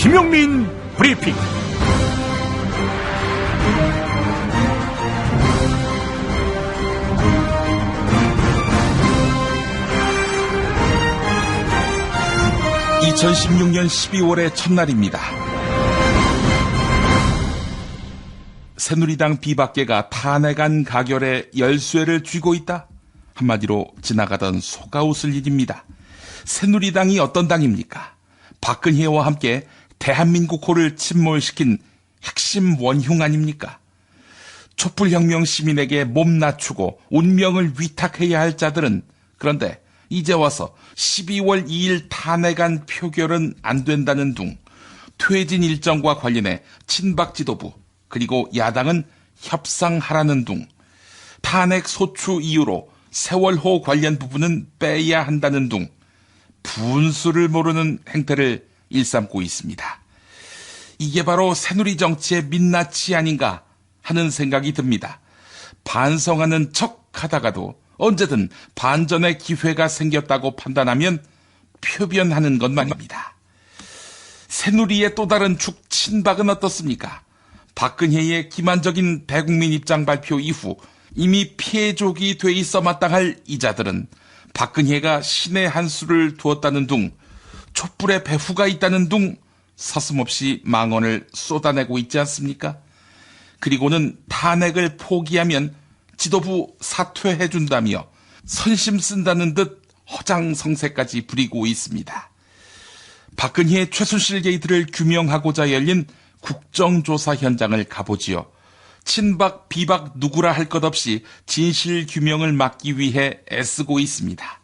김용민 브리핑. (2016년 12월의) 첫날입니다. 새누리당 비박계가 탄핵안 가결에 열쇠를 쥐고 있다. 한마디로 지나가던 소가 웃을 일입니다. 새누리당이 어떤 당입니까? 박근혜와 함께 대한민국호를 침몰시킨 핵심 원흉 아닙니까? 촛불혁명 시민에게 몸 낮추고 운명을 위탁해야 할 자들은 그런데 이제 와서 12월 2일 탄핵안 표결은 안 된다는 둥, 퇴진 일정과 관련해 친박 지도부 그리고 야당은 협상하라는 둥, 탄핵 소추 이유로 세월호 관련 부분은 빼야 한다는 둥, 분수를 모르는 행태를 일삼고 있습니다. 이게 바로 새누리 정치의 민낯이 아닌가 하는 생각이 듭니다. 반성하는 척 하다가도 언제든 반전의 기회가 생겼다고 판단하면 표변하는 것 말입니다. 새누리의 또 다른 축 친박은 어떻습니까? 박근혜의 기만적인 대국민 입장 발표 이후 이미 피해족이 돼 있어 마땅할 이자들은 박근혜가 신의 한 수를 두었다는 둥, 촛불의 배후가 있다는 둥 서슴없이 망언을 쏟아내고 있지 않습니까? 그리고는 탄핵을 포기하면 지도부 사퇴해준다며 선심 쓴다는 듯 허장성세까지 부리고 있습니다. 박근혜 최순실 게이트를 규명하고자 열린 국정조사 현장을 가보지요. 친박, 비박 누구라 할 것 없이 진실 규명을 막기 위해 애쓰고 있습니다.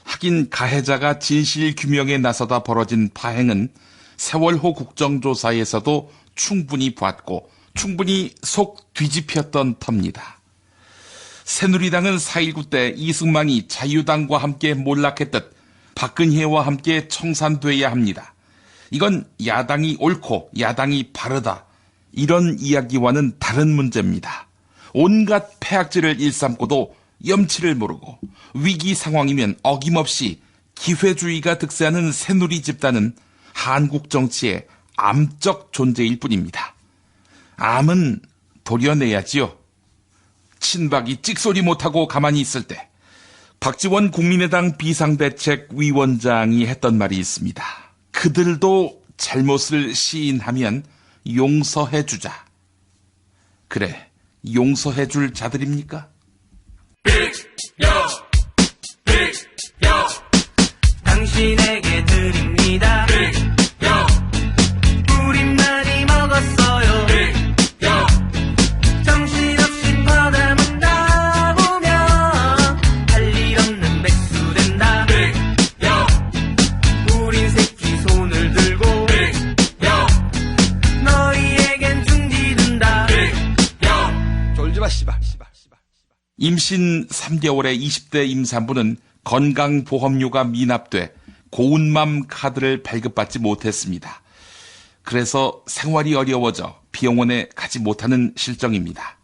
하긴 가해자가 진실 규명에 나서다 벌어진 파행은 세월호 국정조사에서도 충분히 봤고 충분히 속 뒤집혔던 터입니다. 새누리당은 4.19 때 이승만이 자유당과 함께 몰락했듯 박근혜와 함께 청산돼야 합니다. 이건 야당이 옳고 야당이 바르다, 이런 이야기와는 다른 문제입니다. 온갖 폐악질을 일삼고도 염치를 모르고 위기 상황이면 어김없이 기회주의가 득세하는 새누리 집단은 한국 정치의 암적 존재일 뿐입니다. 암은 도려내야지요. 친박이 찍소리 못하고 가만히 있을 때 박지원 국민의당 비상대책위원장이 했던 말이 있습니다. 그들도 잘못을 시인하면 용서해주자. 그래, 용서해줄 자들입니까? 당신에게 드립니다. 우린 많이 먹었어요. 정신없이 퍼담다 보면 할 일 없는 백수 된다. 우린 새끼 손을 들고 너희에겐 중지된다. 졸지마 씨발. 임신 3개월의 20대 임산부는 건강보험료가 미납돼 고운맘 카드를 발급받지 못했습니다. 그래서 생활이 어려워져 병원에 가지 못하는 실정입니다.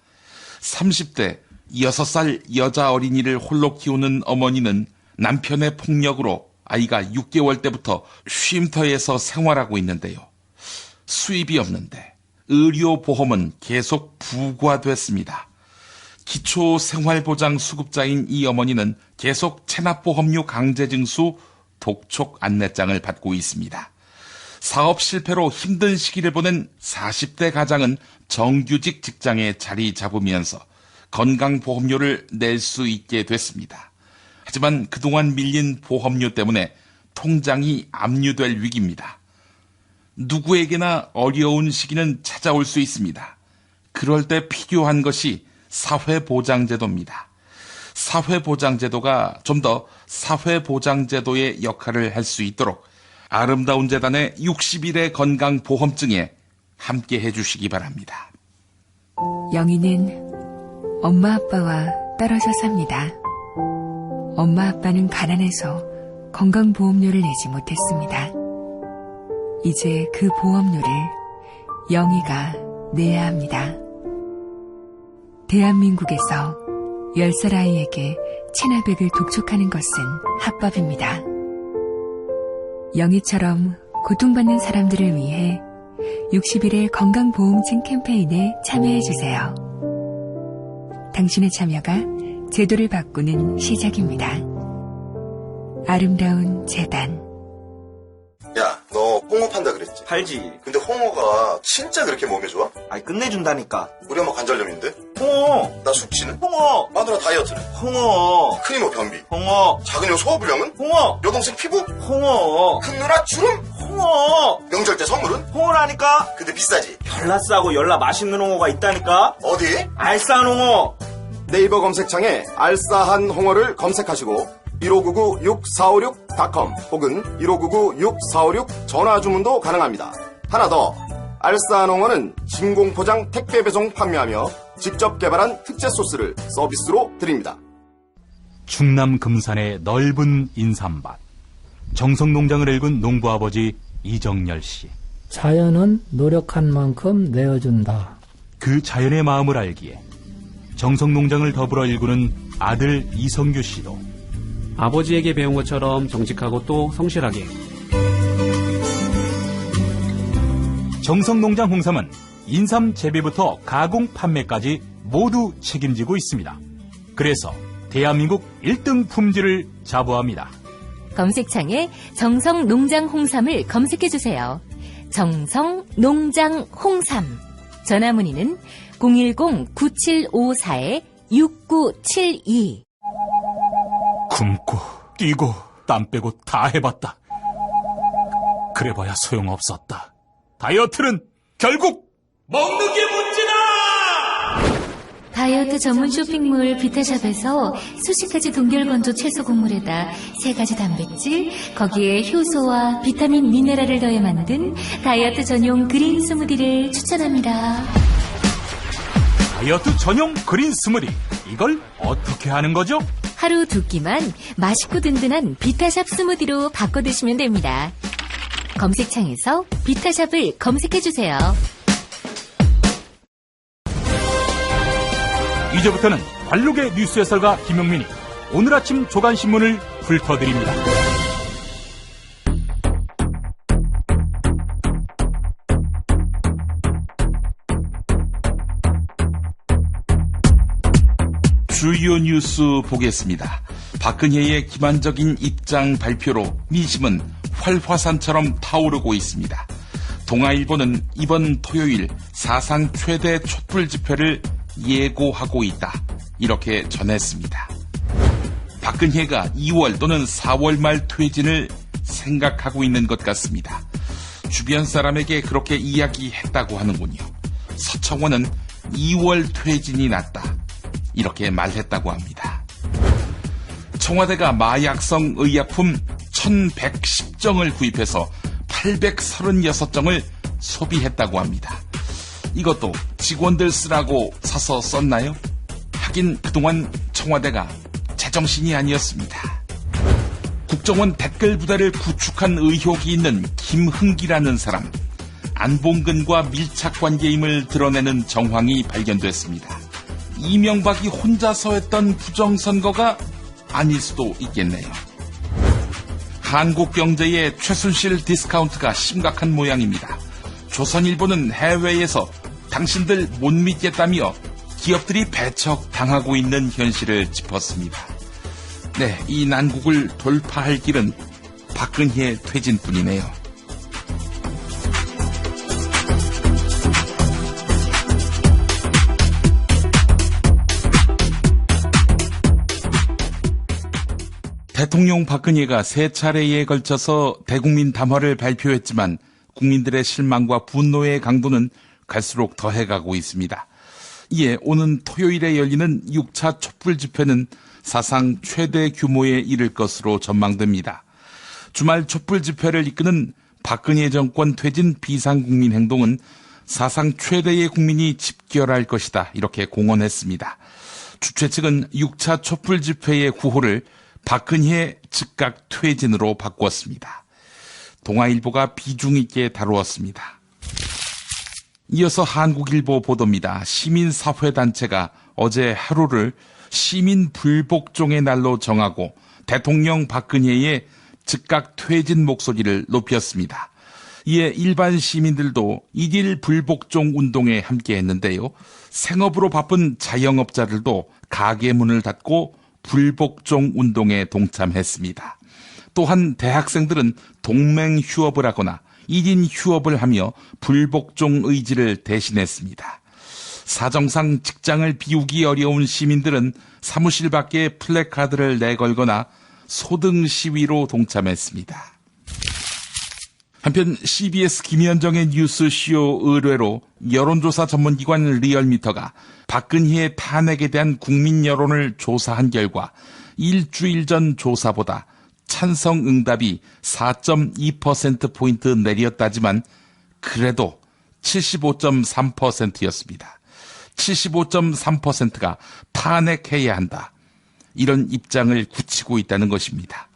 30대 6살 여자 어린이를 홀로 키우는 어머니는 남편의 폭력으로 아이가 6개월 때부터 쉼터에서 생활하고 있는데요. 수입이 없는데 의료보험은 계속 부과됐습니다. 기초생활보장 수급자인 이 어머니는 계속 체납보험료 강제징수 독촉 안내장을 받고 있습니다. 사업 실패로 힘든 시기를 보낸 40대 가장은 정규직 직장에 자리 잡으면서 건강보험료를 낼 수 있게 됐습니다. 하지만 그동안 밀린 보험료 때문에 통장이 압류될 위기입니다. 누구에게나 어려운 시기는 찾아올 수 있습니다. 그럴 때 필요한 것이 사회보장제도입니다. 사회보장제도가 좀 더 사회보장제도의 역할을 할 수 있도록 아름다운 재단의 60일의 건강보험증에 함께 해주시기 바랍니다. 영희는 엄마 아빠와 떨어져 삽니다. 엄마 아빠는 가난해서 건강보험료를 내지 못했습니다. 이제 그 보험료를 영희가 내야 합니다. 대한민국에서 10살 아이에게 체납액을 독촉하는 것은 합법입니다. 영희처럼 고통받는 사람들을 위해 60일의 건강보험증 캠페인에 참여해주세요. 당신의 참여가 제도를 바꾸는 시작입니다. 아름다운 재단. 야, 너 홍어 판다 그랬지? 팔지. 근데 홍어가 진짜 그렇게 몸에 좋아? 아이, 끝내준다니까. 우리 엄마 관절염인데? 홍어! 나 숙취는? 홍어! 마누라 다이어트는? 홍어! 큰이모 변비? 홍어! 작은 형 소화불량은? 홍어! 여동생 피부? 홍어! 큰 누나 주름? 홍어! 명절 때 선물은? 홍어라니까? 근데 비싸지? 별나 싸고 열나 맛있는 홍어가 있다니까? 어디? 알싸한 홍어! 네이버 검색창에 알싸한 홍어를 검색하시고 1599-6456.com 혹은 1599-6456 전화주문도 가능합니다. 하나 더, 알싸한 홍어는 진공포장 택배 배송 판매하며 직접 개발한 특제 소스를 서비스로 드립니다. 충남 금산의 넓은 인삼밭, 정성농장을 일군 농부아버지 이정열 씨. 자연은 노력한 만큼 내어준다. 그 자연의 마음을 알기에 정성농장을 더불어 일구는 아들 이성규 씨도 아버지에게 배운 것처럼 정직하고 또 성실하게. 정성농장 홍삼은 인삼 재배부터 가공 판매까지 모두 책임지고 있습니다. 그래서 대한민국 1등 품질을 자부합니다. 검색창에 정성농장 홍삼을 검색해주세요. 정성농장 홍삼. 전화문의는 010-9754-6972. 굶고 뛰고 땀 빼고 다 해봤다. 그래봐야 소용없었다. 다이어트는 결국 먹는 게 문제다! 다이어트 전문 쇼핑몰 비타샵에서 수십 가지 동결건조 채소 곡물에다 3가지 단백질, 거기에 효소와 비타민, 미네랄을 더해 만든 다이어트 전용 그린 스무디를 추천합니다. 다이어트 전용 그린 스무디, 이걸 어떻게 하는 거죠? 하루 2끼만 맛있고 든든한 비타샵 스무디로 바꿔 드시면 됩니다. 검색창에서 비타샵을 검색해주세요. 이제부터는 관록의 뉴스 해설가 김용민이 오늘 아침 조간신문을 훑어드립니다. 주요 뉴스 보겠습니다. 박근혜의 기만적인 입장 발표로 민심은 활화산처럼 타오르고 있습니다. 동아일보는 이번 토요일 사상 최대 촛불 집회를 예고하고 있다, 이렇게 전했습니다. 박근혜가 2월 또는 4월 말 퇴진을 생각하고 있는 것 같습니다. 주변 사람에게 그렇게 이야기했다고 하는군요. 서청원은 2월 퇴진이 낫다, 이렇게 말했다고 합니다. 청와대가 마약성 의약품 1110정을 구입해서 836정을 소비했다고 합니다. 이것도 직원들 쓰라고 사서 썼나요? 하긴 그동안 청와대가 제정신이 아니었습니다. 국정원 댓글 부대를 구축한 의혹이 있는 김흥기라는 사람, 안봉근과 밀착관계임을 드러내는 정황이 발견됐습니다. 이명박이 혼자서 했던 부정선거가 아닐 수도 있겠네요. 한국 경제의 최순실 디스카운트가 심각한 모양입니다. 조선일보는 해외에서 당신들 못 믿겠다며 기업들이 배척당하고 있는 현실을 짚었습니다. 네, 이 난국을 돌파할 길은 박근혜 퇴진뿐이네요. 대통령 박근혜가 3차례에 걸쳐서 대국민 담화를 발표했지만 국민들의 실망과 분노의 강도는 갈수록 더해가고 있습니다. 이에 오는 토요일에 열리는 6차 촛불 집회는 사상 최대 규모에 이를 것으로 전망됩니다. 주말 촛불 집회를 이끄는 박근혜 정권 퇴진 비상국민 행동은 사상 최대의 국민이 집결할 것이다, 이렇게 공언했습니다. 주최 측은 6차 촛불 집회의 구호를 박근혜 즉각 퇴진으로 바꿨습니다. 동아일보가 비중 있게 다루었습니다. 이어서 한국일보 보도입니다. 시민사회단체가 어제 하루를 시민불복종의 날로 정하고 대통령 박근혜의 즉각 퇴진 목소리를 높였습니다. 이에 일반 시민들도 일일 불복종 운동에 함께했는데요. 생업으로 바쁜 자영업자들도 가게 문을 닫고 불복종 운동에 동참했습니다. 또한 대학생들은 동맹 휴업을 하거나 1인 휴업을 하며 불복종 의지를 대신했습니다. 사정상 직장을 비우기 어려운 시민들은 사무실 밖에 플래카드를 내걸거나 소등 시위로 동참했습니다. 한편 CBS 김현정의 뉴스쇼 의뢰로 여론조사 전문기관 리얼미터가 박근혜의 탄핵에 대한 국민 여론을 조사한 결과 일주일 전 조사보다 찬성 응답이 4.2%포인트 내렸다지만 그래도 75.3%였습니다. 75.3%가 탄핵해야 한다. 이런 입장을 굳히고 있다는 것입니다.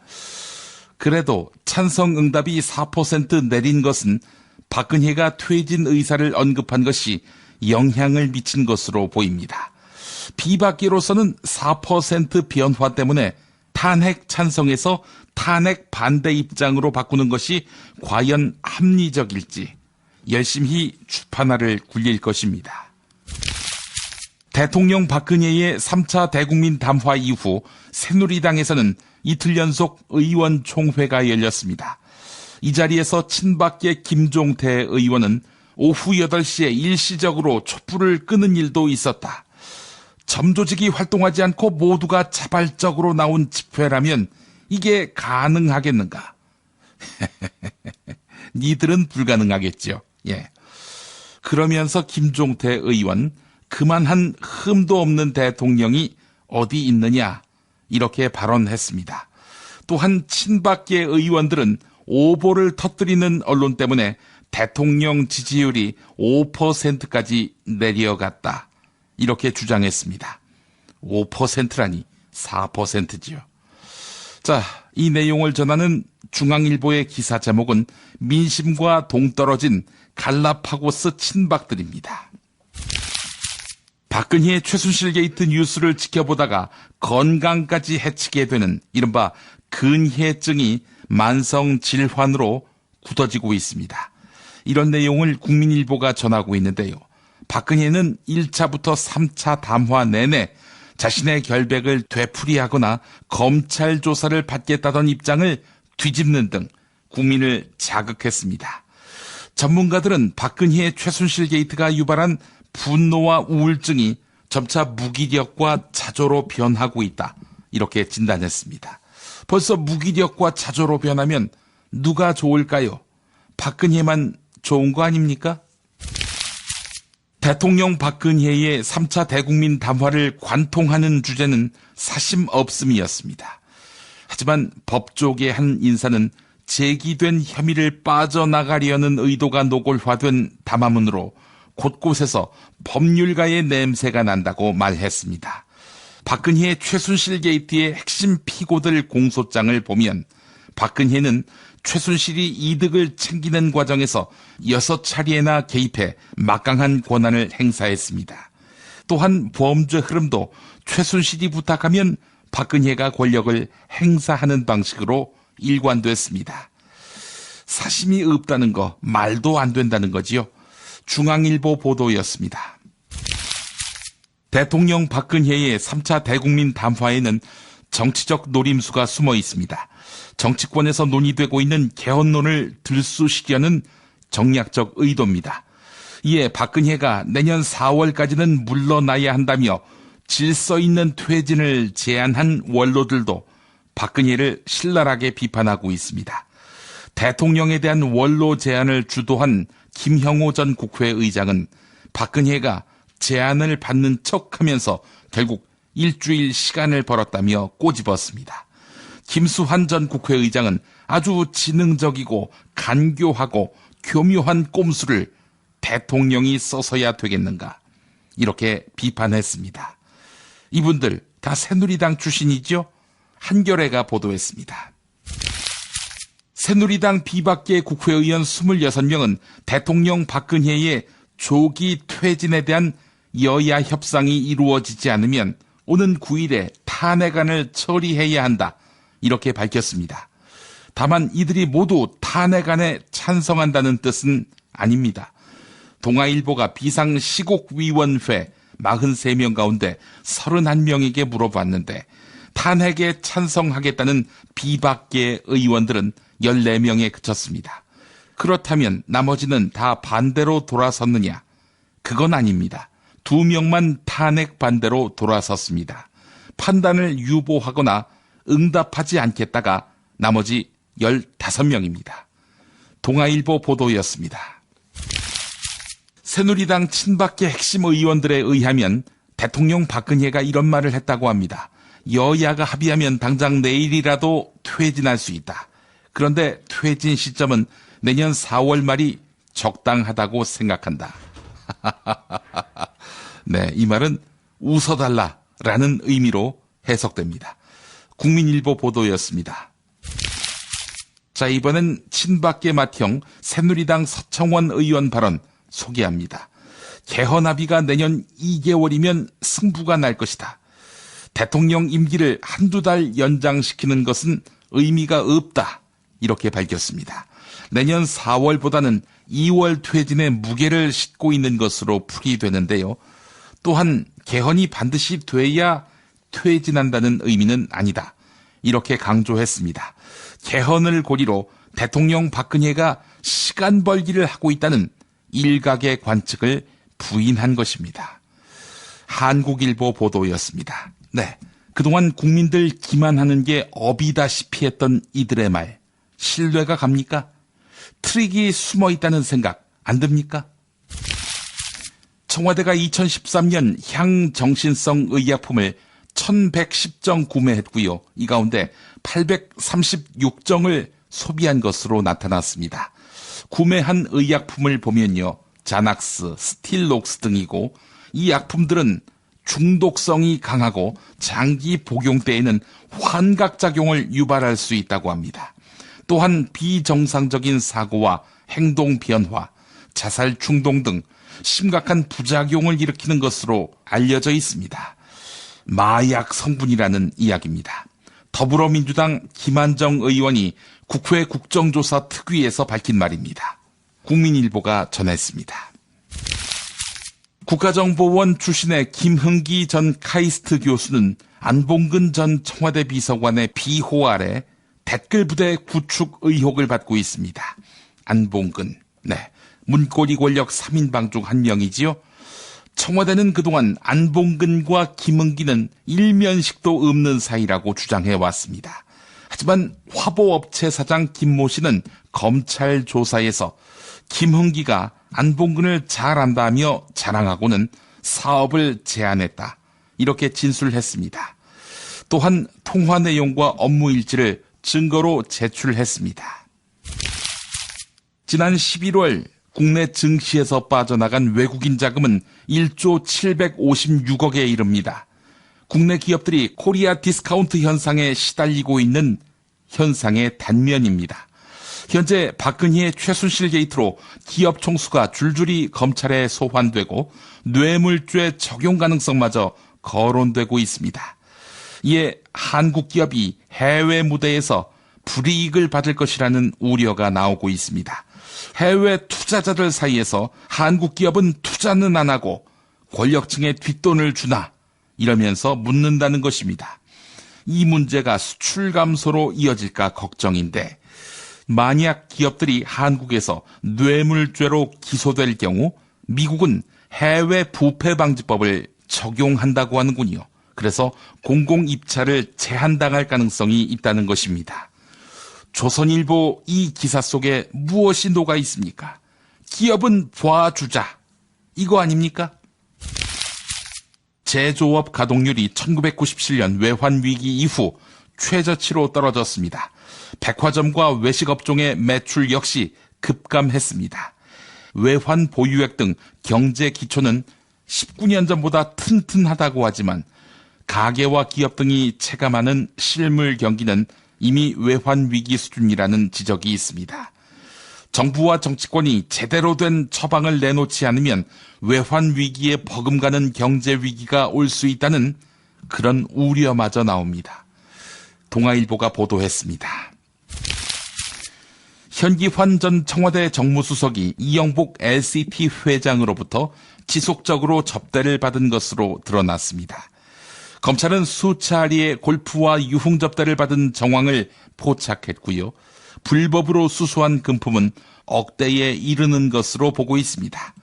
그래도 찬성 응답이 4% 내린 것은 박근혜가 퇴진 의사를 언급한 것이 영향을 미친 것으로 보입니다. 비박계로서는 4% 변화 때문에 탄핵 찬성에서 탄핵 반대 입장으로 바꾸는 것이 과연 합리적일지 열심히 주판화를 굴릴 것입니다. 대통령 박근혜의 3차 대국민 담화 이후 새누리당에서는 이틀 연속 의원총회가 열렸습니다. 이 자리에서 친박계 김종태 의원은 오후 8시에 일시적으로 촛불을 끄는 일도 있었다. 점조직이 활동하지 않고 모두가 자발적으로 나온 집회라면 이게 가능하겠는가? 니들은 불가능하겠죠. 예. 그러면서 김종태 의원, 그만한 흠도 없는 대통령이 어디 있느냐? 이렇게 발언했습니다. 또한 친박계 의원들은 오보를 터뜨리는 언론 때문에 대통령 지지율이 5%까지 내려갔다. 이렇게 주장했습니다. 5%라니 4%지요. 자, 이 내용을 전하는 중앙일보의 기사 제목은 민심과 동떨어진 갈라파고스 친박들입니다. 박근혜의 최순실 게이트 뉴스를 지켜보다가 건강까지 해치게 되는 이른바 근혜증이 만성 질환으로 굳어지고 있습니다. 이런 내용을 국민일보가 전하고 있는데요. 박근혜는 1차부터 3차 담화 내내 자신의 결백을 되풀이하거나 검찰 조사를 받겠다던 입장을 뒤집는 등 국민을 자극했습니다. 전문가들은 박근혜의 최순실 게이트가 유발한 분노와 우울증이 점차 무기력과 자조로 변하고 있다. 이렇게 진단했습니다. 벌써 무기력과 자조로 변하면 누가 좋을까요? 박근혜만 좋은 거 아닙니까? 대통령 박근혜의 3차 대국민 담화를 관통하는 주제는 사심 없음이었습니다. 하지만 법조계 한 인사는 제기된 혐의를 빠져나가려는 의도가 노골화된 담화문으로 곳곳에서 법률가의 냄새가 난다고 말했습니다. 박근혜의 최순실 게이트의 핵심 피고들 공소장을 보면 박근혜는 최순실이 이득을 챙기는 과정에서 6차례나 개입해 막강한 권한을 행사했습니다. 또한 범죄 흐름도 최순실이 부탁하면 박근혜가 권력을 행사하는 방식으로 일관됐습니다. 사심이 없다는 거 말도 안 된다는 거지요. 중앙일보 보도였습니다. 대통령 박근혜의 3차 대국민 담화에는 정치적 노림수가 숨어 있습니다. 정치권에서 논의되고 있는 개헌론을 들쑤시려는 정략적 의도입니다. 이에 박근혜가 내년 4월까지는 물러나야 한다며 질서 있는 퇴진을 제안한 원로들도 박근혜를 신랄하게 비판하고 있습니다. 대통령에 대한 원로 제안을 주도한 김형호 전 국회의장은 박근혜가 제안을 받는 척하면서 결국 일주일 시간을 벌었다며 꼬집었습니다. 김수환 전 국회의장은 아주 지능적이고 간교하고 교묘한 꼼수를 대통령이 써서야 되겠는가 이렇게 비판했습니다. 이분들 다 새누리당 출신이죠? 한겨레가 보도했습니다. 새누리당 비박계 국회의원 26명은 대통령 박근혜의 조기 퇴진에 대한 여야 협상이 이루어지지 않으면 오는 9일에 탄핵안을 처리해야 한다. 이렇게 밝혔습니다. 다만 이들이 모두 탄핵안에 찬성한다는 뜻은 아닙니다. 동아일보가 비상시국위원회 43명 가운데 31명에게 물어봤는데 탄핵에 찬성하겠다는 비박계 의원들은 14명에 그쳤습니다. 그렇다면 나머지는 다 반대로 돌아섰느냐? 그건 아닙니다. 2명만 탄핵 반대로 돌아섰습니다. 판단을 유보하거나 응답하지 않겠다가 나머지 15명입니다. 동아일보 보도였습니다. 새누리당 친박계 핵심 의원들에 의하면 대통령 박근혜가 이런 말을 했다고 합니다. 여야가 합의하면 당장 내일이라도 퇴진할 수 있다. 그런데 퇴진 시점은 내년 4월 말이 적당하다고 생각한다. 네, 이 말은 웃어달라라는 의미로 해석됩니다. 국민일보 보도였습니다. 자, 이번엔 친박계 맏형 새누리당 서청원 의원 발언 소개합니다. 개헌 합의가 내년 2개월이면 승부가 날 것이다. 대통령 임기를 한두 달 연장시키는 것은 의미가 없다. 이렇게 밝혔습니다. 내년 4월보다는 2월 퇴진에 무게를 싣고 있는 것으로 풀이되는데요. 또한 개헌이 반드시 돼야 퇴진한다는 의미는 아니다. 이렇게 강조했습니다. 개헌을 고리로 대통령 박근혜가 시간 벌기를 하고 있다는 일각의 관측을 부인한 것입니다. 한국일보 보도였습니다. 네, 그동안 국민들 기만하는 게 업이다시피 했던 이들의 말, 신뢰가 갑니까? 트릭이 숨어 있다는 생각 안 듭니까? 청와대가 2013년 향정신성 의약품을 1110정 구매했고요. 이 가운데 836정을 소비한 것으로 나타났습니다. 구매한 의약품을 보면요. 자낙스, 스틸록스 등이고 이 약품들은 중독성이 강하고 장기 복용 때에는 환각작용을 유발할 수 있다고 합니다. 또한 비정상적인 사고와 행동 변화, 자살 충동 등 심각한 부작용을 일으키는 것으로 알려져 있습니다. 마약 성분이라는 이야기입니다. 더불어민주당 김한정 의원이 국회 국정조사 특위에서 밝힌 말입니다. 국민일보가 전했습니다. 국가정보원 출신의 김흥기 전 카이스트 교수는 안봉근 전 청와대 비서관의 비호 아래 댓글 부대 구축 의혹을 받고 있습니다. 안봉근, 네, 문고리 권력 3인방 중 한 명이지요. 청와대는 그동안 안봉근과 김흥기는 일면식도 없는 사이라고 주장해왔습니다. 하지만 화보업체 사장 김모 씨는 검찰 조사에서 김흥기가 안봉근을 잘 안다며 자랑하고는 사업을 제안했다. 이렇게 진술했습니다. 또한 통화 내용과 업무 일지를 증거로 제출했습니다. 지난 11월 국내 증시에서 빠져나간 외국인 자금은 1조 756억에 이릅니다. 국내 기업들이 코리아 디스카운트 현상에 시달리고 있는 현상의 단면입니다. 현재 박근혜의 최순실 게이트로 기업 총수가 줄줄이 검찰에 소환되고 뇌물죄 적용 가능성마저 거론되고 있습니다. 이에 한국 기업이 해외 무대에서 불이익을 받을 것이라는 우려가 나오고 있습니다. 해외 투자자들 사이에서 한국 기업은 투자는 안 하고 권력층에 뒷돈을 주나 이러면서 묻는다는 것입니다. 이 문제가 수출 감소로 이어질까 걱정인데 만약 기업들이 한국에서 뇌물죄로 기소될 경우 미국은 해외 부패 방지법을 적용한다고 하는군요. 그래서 공공입찰을 제한당할 가능성이 있다는 것입니다. 조선일보 이 기사 속에 무엇이 녹아 있습니까? 기업은 봐주자. 이거 아닙니까? 제조업 가동률이 1997년 외환위기 이후 최저치로 떨어졌습니다. 백화점과 외식업종의 매출 역시 급감했습니다. 외환 보유액 등 경제 기초는 19년 전보다 튼튼하다고 하지만 가계와 기업 등이 체감하는 실물 경기는 이미 외환 위기 수준이라는 지적이 있습니다. 정부와 정치권이 제대로 된 처방을 내놓지 않으면 외환 위기에 버금가는 경제 위기가 올 수 있다는 그런 우려마저 나옵니다. 동아일보가 보도했습니다. 현기환 전 청와대 정무수석이 이영복 LCT 회장으로부터 지속적으로 접대를 받은 것으로 드러났습니다. 검찰은 수차례의 골프와 유흥 접대를 받은 정황을 포착했고요. 불법으로 수수한 금품은 억대에 이르는 것으로 보고 있습니다.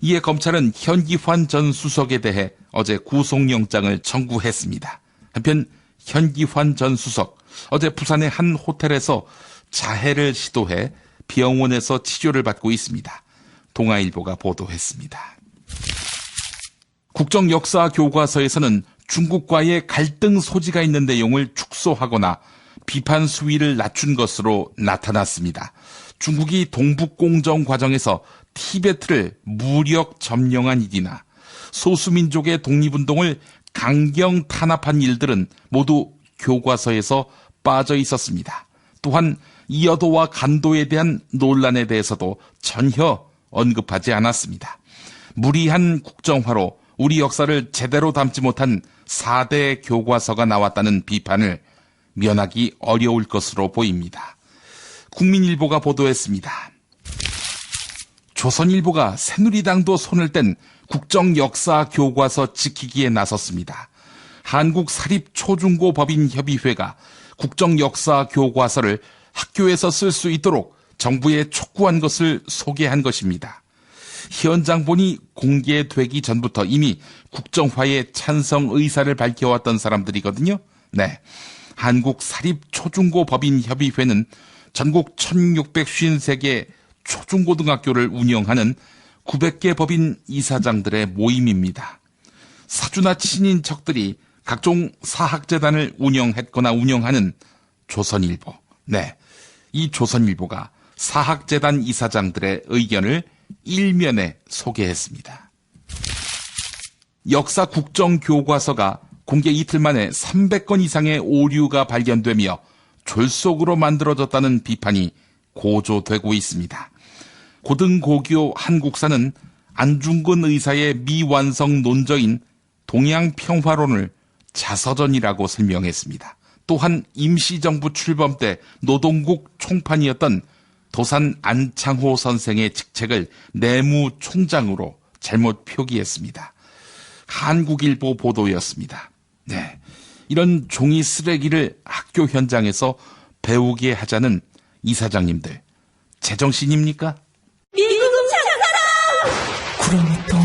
이에 검찰은 현기환 전 수석에 대해 어제 구속영장을 청구했습니다. 한편 현기환 전 수석, 어제 부산의 한 호텔에서 자해를 시도해 병원에서 치료를 받고 있습니다. 동아일보가 보도했습니다. 국정역사교과서에서는 중국과의 갈등 소지가 있는 내용을 축소하거나 비판 수위를 낮춘 것으로 나타났습니다. 중국이 동북공정 과정에서 티베트를 무력 점령한 일이나 소수민족의 독립운동을 강경 탄압한 일들은 모두 교과서에서 빠져 있었습니다. 또한 이여도와 간도에 대한 논란에 대해서도 전혀 언급하지 않았습니다. 무리한 국정화로 우리 역사를 제대로 담지 못한 4대 교과서가 나왔다는 비판을 면하기 어려울 것으로 보입니다. 국민일보가 보도했습니다. 조선일보가 새누리당도 손을 뗀 국정역사교과서 지키기에 나섰습니다. 한국사립초중고법인협의회가 국정역사교과서를 학교에서 쓸 수 있도록 정부에 촉구한 것을 소개한 것입니다. 현 장본이 공개되기 전부터 이미 국정화에 찬성 의사를 밝혀왔던 사람들이거든요. 네, 한국사립초중고법인협의회는 전국 1653개 초중고등학교를 운영하는 900개 법인 이사장들의 모임입니다. 사주나 친인척들이 각종 사학재단을 운영했거나 운영하는 조선일보. 네, 이 조선일보가 사학재단 이사장들의 의견을 일면에 소개했습니다. 역사 국정교과서가 공개 이틀 만에 300건 이상의 오류가 발견되며 졸속으로 만들어졌다는 비판이 고조되고 있습니다. 고등고교 한국사는 안중근 의사의 미완성 논저인 동양평화론을 자서전이라고 설명했습니다. 또한 임시정부 출범 때 노동국 총판이었던 도산 안창호 선생의 직책을 내무총장으로 잘못 표기했습니다. 한국일보 보도였습니다. 네, 이런 종이 쓰레기를 학교 현장에서 배우게 하자는 이사장님들, 제정신입니까? 미국 장사랑! 그럼 또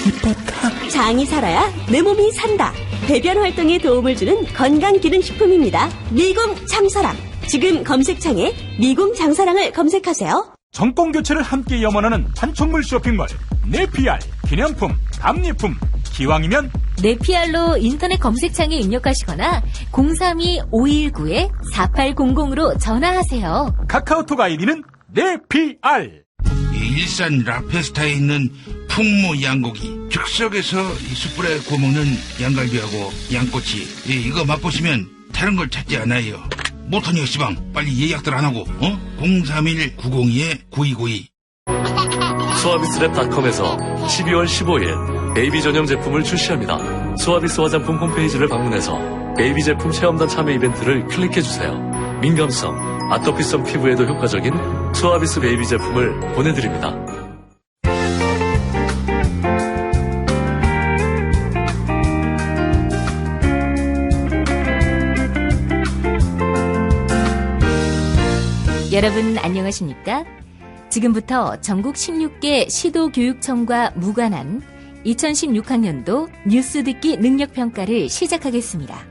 이뻤다. 장이 살아야 내 몸이 산다. 배변 활동에 도움을 주는 건강기능식품입니다. 미궁 장사랑. 지금 검색창에 미궁 장사랑을 검색하세요. 정권교체를 함께 염원하는 판촉물 쇼핑몰 네피알. 기념품, 답례품, 기왕이면 네피알로 인터넷 검색창에 입력하시거나 032-519-4800으로 전화하세요. 카카오톡 아이디는 네피알. 일산 라페스타에 있는 풍무 양고기, 즉석에서 숯불에 구워먹는 양갈비하고 양꼬치, 이거 맛보시면 다른 걸 찾지 않아요. 못하니 시방 빨리 예약들 안 하고 031-902-9292. 수아비스랩닷컴에서 12월 15일 베이비 전용 제품을 출시합니다. 수아비스 화장품 홈페이지를 방문해서 베이비 제품 체험단 참여 이벤트를 클릭해주세요. 민감성, 아토피성 피부에도 효과적인 수아비스 베이비 제품을 보내드립니다. 여러분 안녕하십니까? 지금부터 전국 16개 시도교육청과 무관한 2016학년도 뉴스 듣기 능력평가를 시작하겠습니다.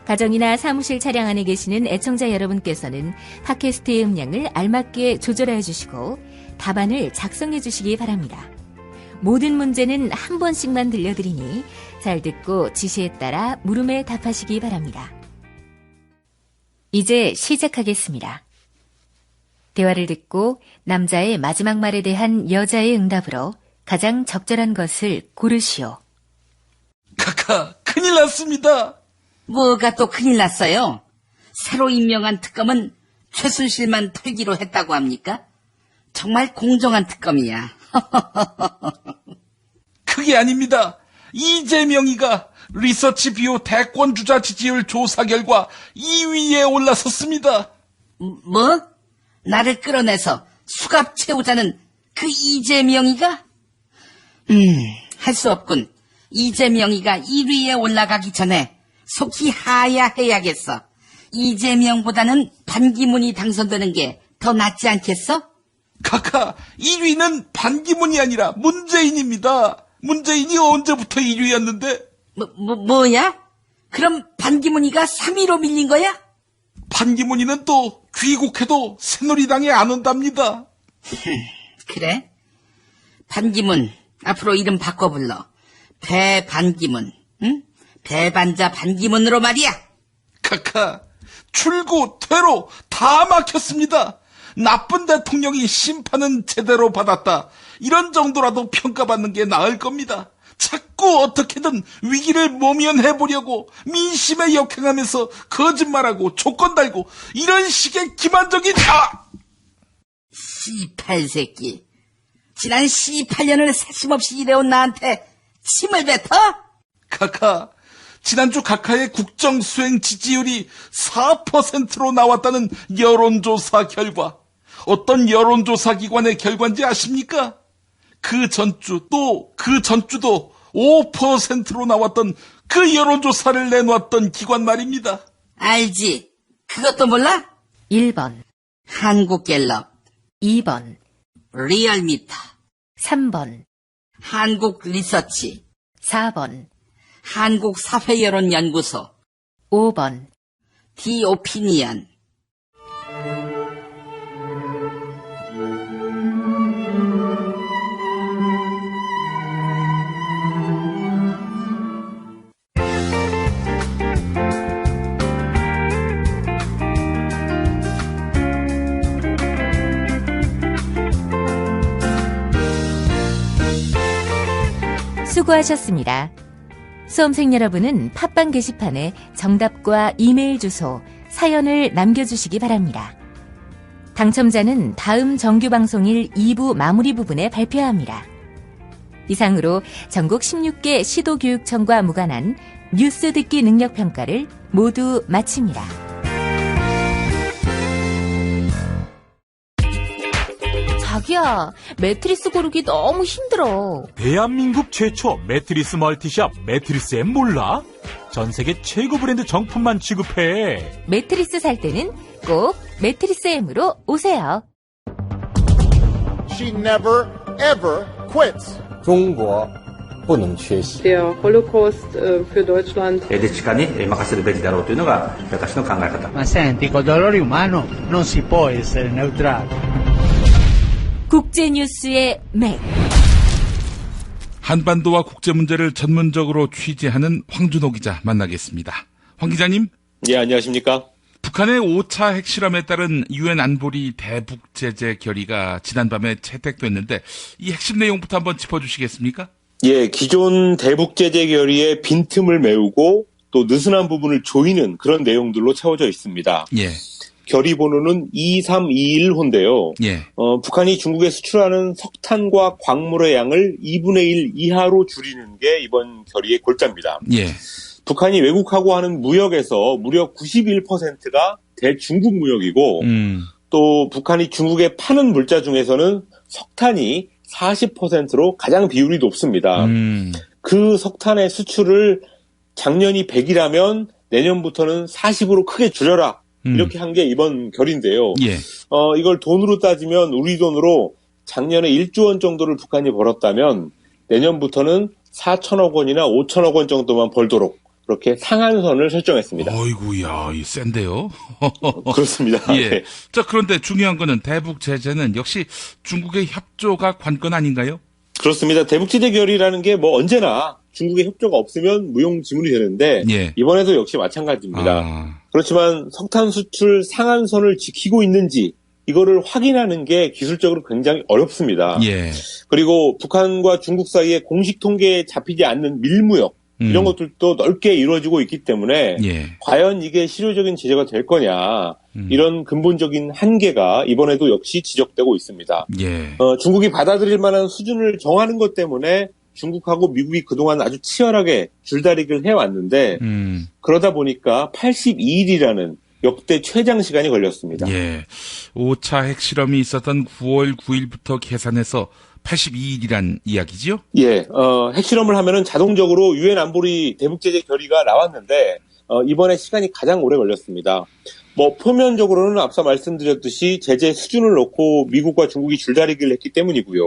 가정이나 사무실 차량 안에 계시는 애청자 여러분께서는 팟캐스트의 음량을 알맞게 조절해 주시고 답안을 작성해 주시기 바랍니다. 모든 문제는 한 번씩만 들려드리니 잘 듣고 지시에 따라 물음에 답하시기 바랍니다. 이제 시작하겠습니다. 대화를 듣고 남자의 마지막 말에 대한 여자의 응답으로 가장 적절한 것을 고르시오. 카카, 큰일 났습니다. 뭐가 또 큰일 났어요? 새로 임명한 특검은 최순실만 털기로 했다고 합니까? 정말 공정한 특검이야. 그게 아닙니다. 이재명이가 리서치 비오 대권주자 지지율 조사 결과 2위에 올라섰습니다. 뭐? 나를 끌어내서 수갑 채우자는 그 이재명이가? 할 수 없군. 이재명이가 1위에 올라가기 전에 속히 하야해야겠어. 이재명보다는 반기문이 당선되는 게 더 낫지 않겠어? 카카, 1위는 반기문이 아니라 문재인입니다. 문재인이 언제부터 1위였는데? 뭐야? 그럼 반기문이가 3위로 밀린 거야? 반기문이는 또 귀국해도 새누리당에 안 온답니다. 그래? 반기문, 앞으로 이름 바꿔 불러. 배반기문, 응? 배반자 반기문으로 말이야. 카카, 출구, 퇴로 다 막혔습니다. 나쁜 대통령이 심판은 제대로 받았다. 이런 정도라도 평가받는 게 나을 겁니다. 자꾸 어떻게든 위기를 모면해보려고 민심에 역행하면서 거짓말하고 조건 달고 이런 식의 기만적인 씨팔 새끼. 지난 18년을 세심없이 일해온 나한테 침을 뱉어? 카카, 지난주 카카의 국정수행 지지율이 4%로 나왔다는 여론조사 결과. 어떤 여론조사 기관의 결과인지 아십니까? 그 전주 또 그 전주도 5%로 나왔던 그 여론조사를 내놓았던 기관 말입니다. 알지? 그것도 몰라? 1번 한국갤럽, 2번 리얼미터, 3번 한국리서치, 4번 한국사회여론연구소, 5번 디오피니언. 수고하셨습니다. 수험생 여러분은 팟빵 게시판에 정답과 이메일 주소, 사연을 남겨주시기 바랍니다. 당첨자는 다음 정규방송일 2부 마무리 부분에 발표합니다. 이상으로 전국 16개 시도교육청과 무관한 뉴스 듣기 능력평가를 모두 마칩니다. 자기야, 매트리스 고르기 너무 힘들어. 대한민국 최초 매트리스 멀티샵 매트리스엠 몰라? 전 세계 최고 브랜드 정품만 취급해. 매트리스 살 때는 꼭 매트리스 M으로 오세요. She never ever quits. 中国不能缺席。 Der Holocaust für Deutschland. Ma senti, col dolore umano non si può essere neutrali. 국제뉴스의 맥. 한반도와 국제 문제를 전문적으로 취재하는 황준호 기자 만나겠습니다. 황 기자님. 예, 안녕하십니까? 북한의 5차 핵실험에 따른 유엔 안보리 대북 제재 결의가 지난밤에 채택됐는데 이 핵심 내용부터 한번 짚어주시겠습니까? 예, 기존 대북 제재 결의의 빈틈을 메우고 또 느슨한 부분을 조이는 그런 내용들로 채워져 있습니다. 예. 결의 번호는 2321호인데요. 예. 북한이 중국에 수출하는 석탄과 광물의 양을 2분의 1 이하로 줄이는 게 이번 결의의 골자입니다. 예. 북한이 외국하고 하는 무역에서 무려 91%가 대중국 무역이고 또 북한이 중국에 파는 물자 중에서는 석탄이 40%로 가장 비율이 높습니다. 그 석탄의 수출을 작년이 100이라면 내년부터는 40으로 크게 줄여라. 이렇게 한 게 이번 결의인데요. 예. 이걸 돈으로 따지면 우리 돈으로 작년에 1조 원 정도를 북한이 벌었다면 내년부터는 4천억 원이나 5천억 원 정도만 벌도록 그렇게 상한선을 설정했습니다. 어이구야, 이 센데요? 그렇습니다. 예. 네. 자, 그런데 중요한 거는 대북 제재는 역시 중국의 협조가 관건 아닌가요? 그렇습니다. 대북 제재 결의라는 게 뭐 언제나 중국의 협조가 없으면 무용지물이 되는데 예. 이번에도 역시 마찬가지입니다. 그렇지만 석탄 수출 상한선을 지키고 있는지 이거를 확인하는 게 기술적으로 굉장히 어렵습니다. 예. 그리고 북한과 중국 사이에 공식 통계에 잡히지 않는 밀무역 이런 것들도 넓게 이루어지고 있기 때문에 예. 과연 이게 실효적인 제재가 될 거냐 이런 근본적인 한계가 이번에도 역시 지적되고 있습니다. 예. 중국이 받아들일 만한 수준을 정하는 것 때문에 중국하고 미국이 그동안 아주 치열하게 줄다리기를 해왔는데 그러다 보니까 82일이라는 역대 최장 시간이 걸렸습니다. 예. 5차 핵실험이 있었던 9월 9일부터 계산해서 82일이란 이야기지요? 예, 핵실험을 하면은 자동적으로 유엔 안보리 대북 제재 결의가 나왔는데 이번에 시간이 가장 오래 걸렸습니다. 뭐 표면적으로는 앞서 말씀드렸듯이 제재 수준을 놓고 미국과 중국이 줄다리기를 했기 때문이고요.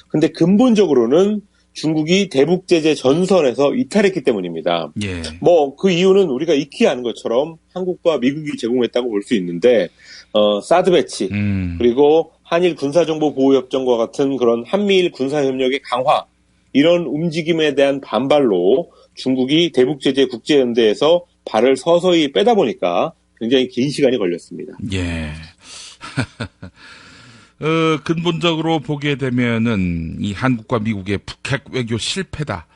근데 근본적으로는 중국이 대북 제재 전선에서 이탈했기 때문입니다. 예. 뭐 그 이유는 우리가 익히 아는 것처럼 한국과 미국이 제공했다고 볼 수 있는데 사드 배치 그리고 한일 군사정보보호협정과 같은 그런 한미일 군사협력의 강화 이런 움직임에 대한 반발로 중국이 대북 제재 국제연대에서 발을 서서히 빼다 보니까 굉장히 긴 시간이 걸렸습니다. 예. 근본적으로 보게 되면은 이 한국과 미국의 북핵 외교 실패다.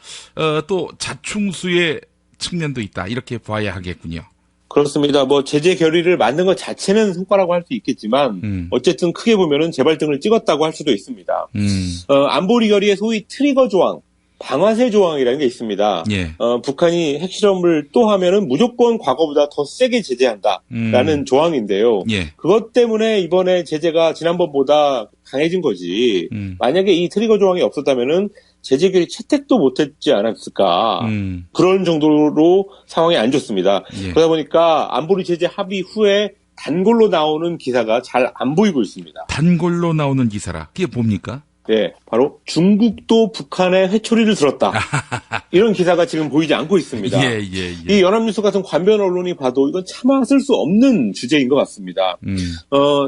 또 자충수의 측면도 있다. 이렇게 봐야 하겠군요. 그렇습니다. 뭐 제재 결의를 만든 것 자체는 성과라고 할 수 있겠지만 어쨌든 크게 보면은 재발등을 찍었다고 할 수도 있습니다. 안보리 결의의 소위 트리거 조항, 방아쇠 조항이라는 게 있습니다. 예. 북한이 핵실험을 또 하면은 무조건 과거보다 더 세게 제재한다라는 조항인데요. 예. 그것 때문에 이번에 제재가 지난번보다 강해진 거지. 만약에 이 트리거 조항이 없었다면은 제재 결의 채택도 못했지 않았을까. 그런 정도로 상황이 안 좋습니다. 예. 그러다 보니까 안보리 제재 합의 후에 단골로 나오는 기사가 잘 안 보이고 있습니다. 단골로 나오는 기사라. 그게 뭡니까? 네, 바로 중국도 북한의 회초리를 들었다. 이런 기사가 지금 보이지 않고 있습니다. 예. 이 연합뉴스 같은 관변 언론이 봐도 이건 참았을 수 없는 주제인 것 같습니다.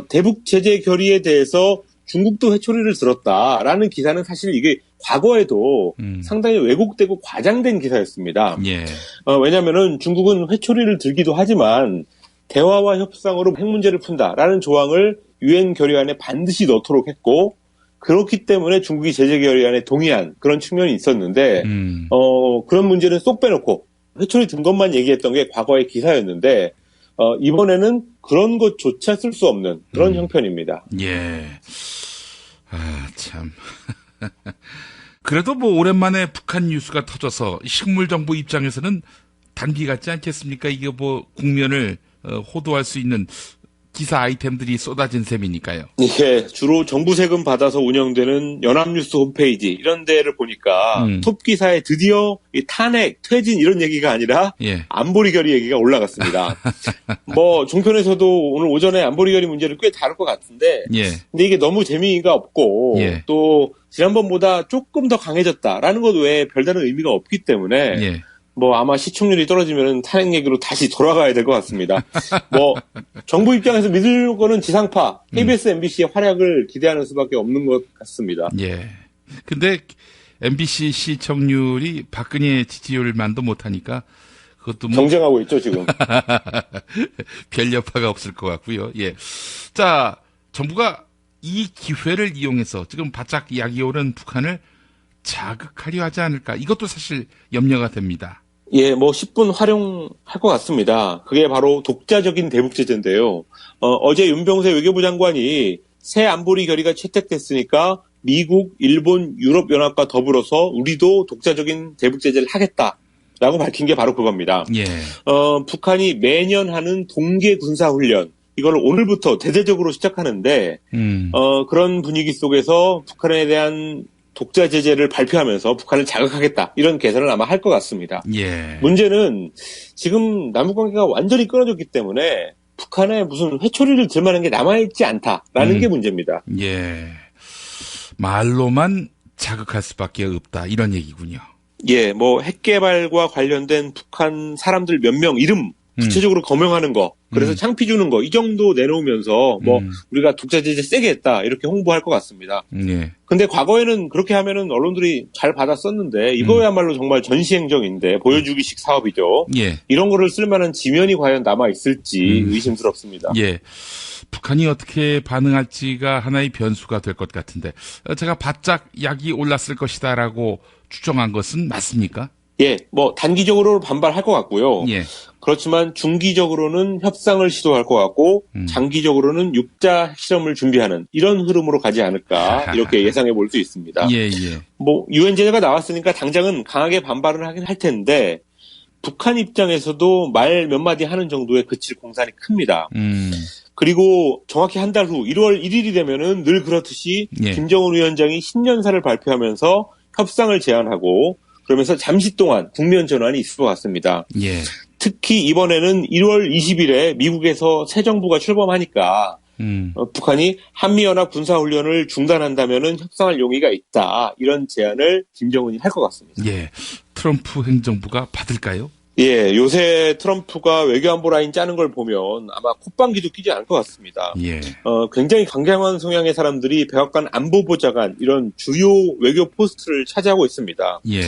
대북 제재 결의에 대해서 중국도 회초리를 들었다라는 기사는 사실 이게 과거에도 상당히 왜곡되고 과장된 기사였습니다. 예. 왜냐면은 중국은 회초리를 들기도 하지만 대화와 협상으로 핵 문제를 푼다라는 조항을 유엔 결의안에 반드시 넣도록 했고 그렇기 때문에 중국이 제재 결의안에 동의한 그런 측면이 있었는데 그런 문제는 쏙 빼놓고 회초리 든 것만 얘기했던 게 과거의 기사였는데 이번에는 그런 것조차 쓸 수 없는 그런 형편입니다. 예. 아, 참. 그래도 뭐 오랜만에 북한 뉴스가 터져서 식물정보 입장에서는 단비 같지 않겠습니까? 이게 뭐 국면을 호도할 수 있는 기사 아이템들이 쏟아진 셈이니까요. 예, 주로 정부 세금 받아서 운영되는 연합뉴스 홈페이지 이런 데를 보니까 톱 기사에 드디어 이 탄핵, 퇴진 이런 얘기가 아니라 예. 안보리 결의 얘기가 올라갔습니다. 뭐 종편에서도 오늘 오전에 안보리 결의 문제를 꽤 다룰 것 같은데 예. 근데 이게 너무 재미가 없고 예. 또 지난번보다 조금 더 강해졌다라는 것 외에 별다른 의미가 없기 때문에 예. 뭐 아마 시청률이 떨어지면 탄핵 얘기로 다시 돌아가야 될 것 같습니다. 뭐 정부 입장에서 믿을 거는 지상파, KBS, MBC의 활약을 기대하는 수밖에 없는 것 같습니다. 예. 근데 MBC 시청률이 박근혜 지지율만도 못하니까 그것도 뭐 경쟁하고 있죠 지금. 별 여파가 없을 것 같고요. 예. 자, 정부가 이 기회를 이용해서 지금 바짝 약이 오른 북한을 자극하려 하지 않을까? 이것도 사실 염려가 됩니다. 예, 뭐 10분 활용할 것 같습니다. 그게 바로 독자적인 대북 제재인데요. 어제 윤병세 외교부 장관이 새 안보리 결의가 채택됐으니까 미국, 일본, 유럽연합과 더불어서 우리도 독자적인 대북 제재를 하겠다라고 밝힌 게 바로 그겁니다. 예. 북한이 매년 하는 동계 군사 훈련 이걸 오늘부터 대대적으로 시작하는데 그런 분위기 속에서 북한에 대한 독자 제재를 발표하면서 북한을 자극하겠다 이런 계산을 아마 할 것 같습니다. 예. 문제는 지금 남북관계가 완전히 끊어졌기 때문에 북한에 무슨 회초리를 들 만한 게 남아있지 않다라는 게 문제입니다. 예. 말로만 자극할 수밖에 없다 이런 얘기군요. 예, 뭐 핵개발과 관련된 북한 사람들 몇 명 이름 구체적으로 거명하는 거, 그래서 창피 주는 거, 이 정도 내놓으면서 뭐 우리가 독자 제재 세게 했다 이렇게 홍보할 것 같습니다. 예. 근데 과거에는 그렇게 하면은 언론들이 잘 받았었는데 이거야말로 정말 전시행정인데 보여주기식 사업이죠. 예. 이런 거를 쓸만한 지면이 과연 남아 있을지 의심스럽습니다. 예. 북한이 어떻게 반응할지가 하나의 변수가 될 것 같은데 제가 바짝 약이 올랐을 것이다라고 추정한 것은 맞습니까? 예, 뭐 단기적으로 반발할 것 같고요. 예. 그렇지만 중기적으로는 협상을 시도할 것 같고 장기적으로는 육자 핵실험을 준비하는 이런 흐름으로 가지 않을까 이렇게 예상해 볼 수 있습니다. 예, 예. 뭐 유엔 제재가 나왔으니까 당장은 강하게 반발을 하긴 할 텐데 북한 입장에서도 말 몇 마디 하는 정도에 그칠 공산이 큽니다. 그리고 정확히 한 달 후 1월 1일이 되면은 늘 그렇듯이 예. 김정은 위원장이 신년사를 발표하면서 협상을 제안하고 그러면서 잠시 동안 국면 전환이 있을 것 같습니다. 예. 특히 이번에는 1월 20일에 미국에서 새 정부가 출범하니까 북한이 한미연합 군사훈련을 중단한다면은 협상할 용의가 있다. 이런 제안을 김정은이 할 것 같습니다. 예. 트럼프 행정부가 받을까요? 예, 요새 트럼프가 외교안보 라인 짜는 걸 보면 아마 콧방귀도 끼지 않을 것 같습니다. 예. 굉장히 강경한 성향의 사람들이 백악관 안보보좌관 이런 주요 외교 포스트를 차지하고 있습니다. 예.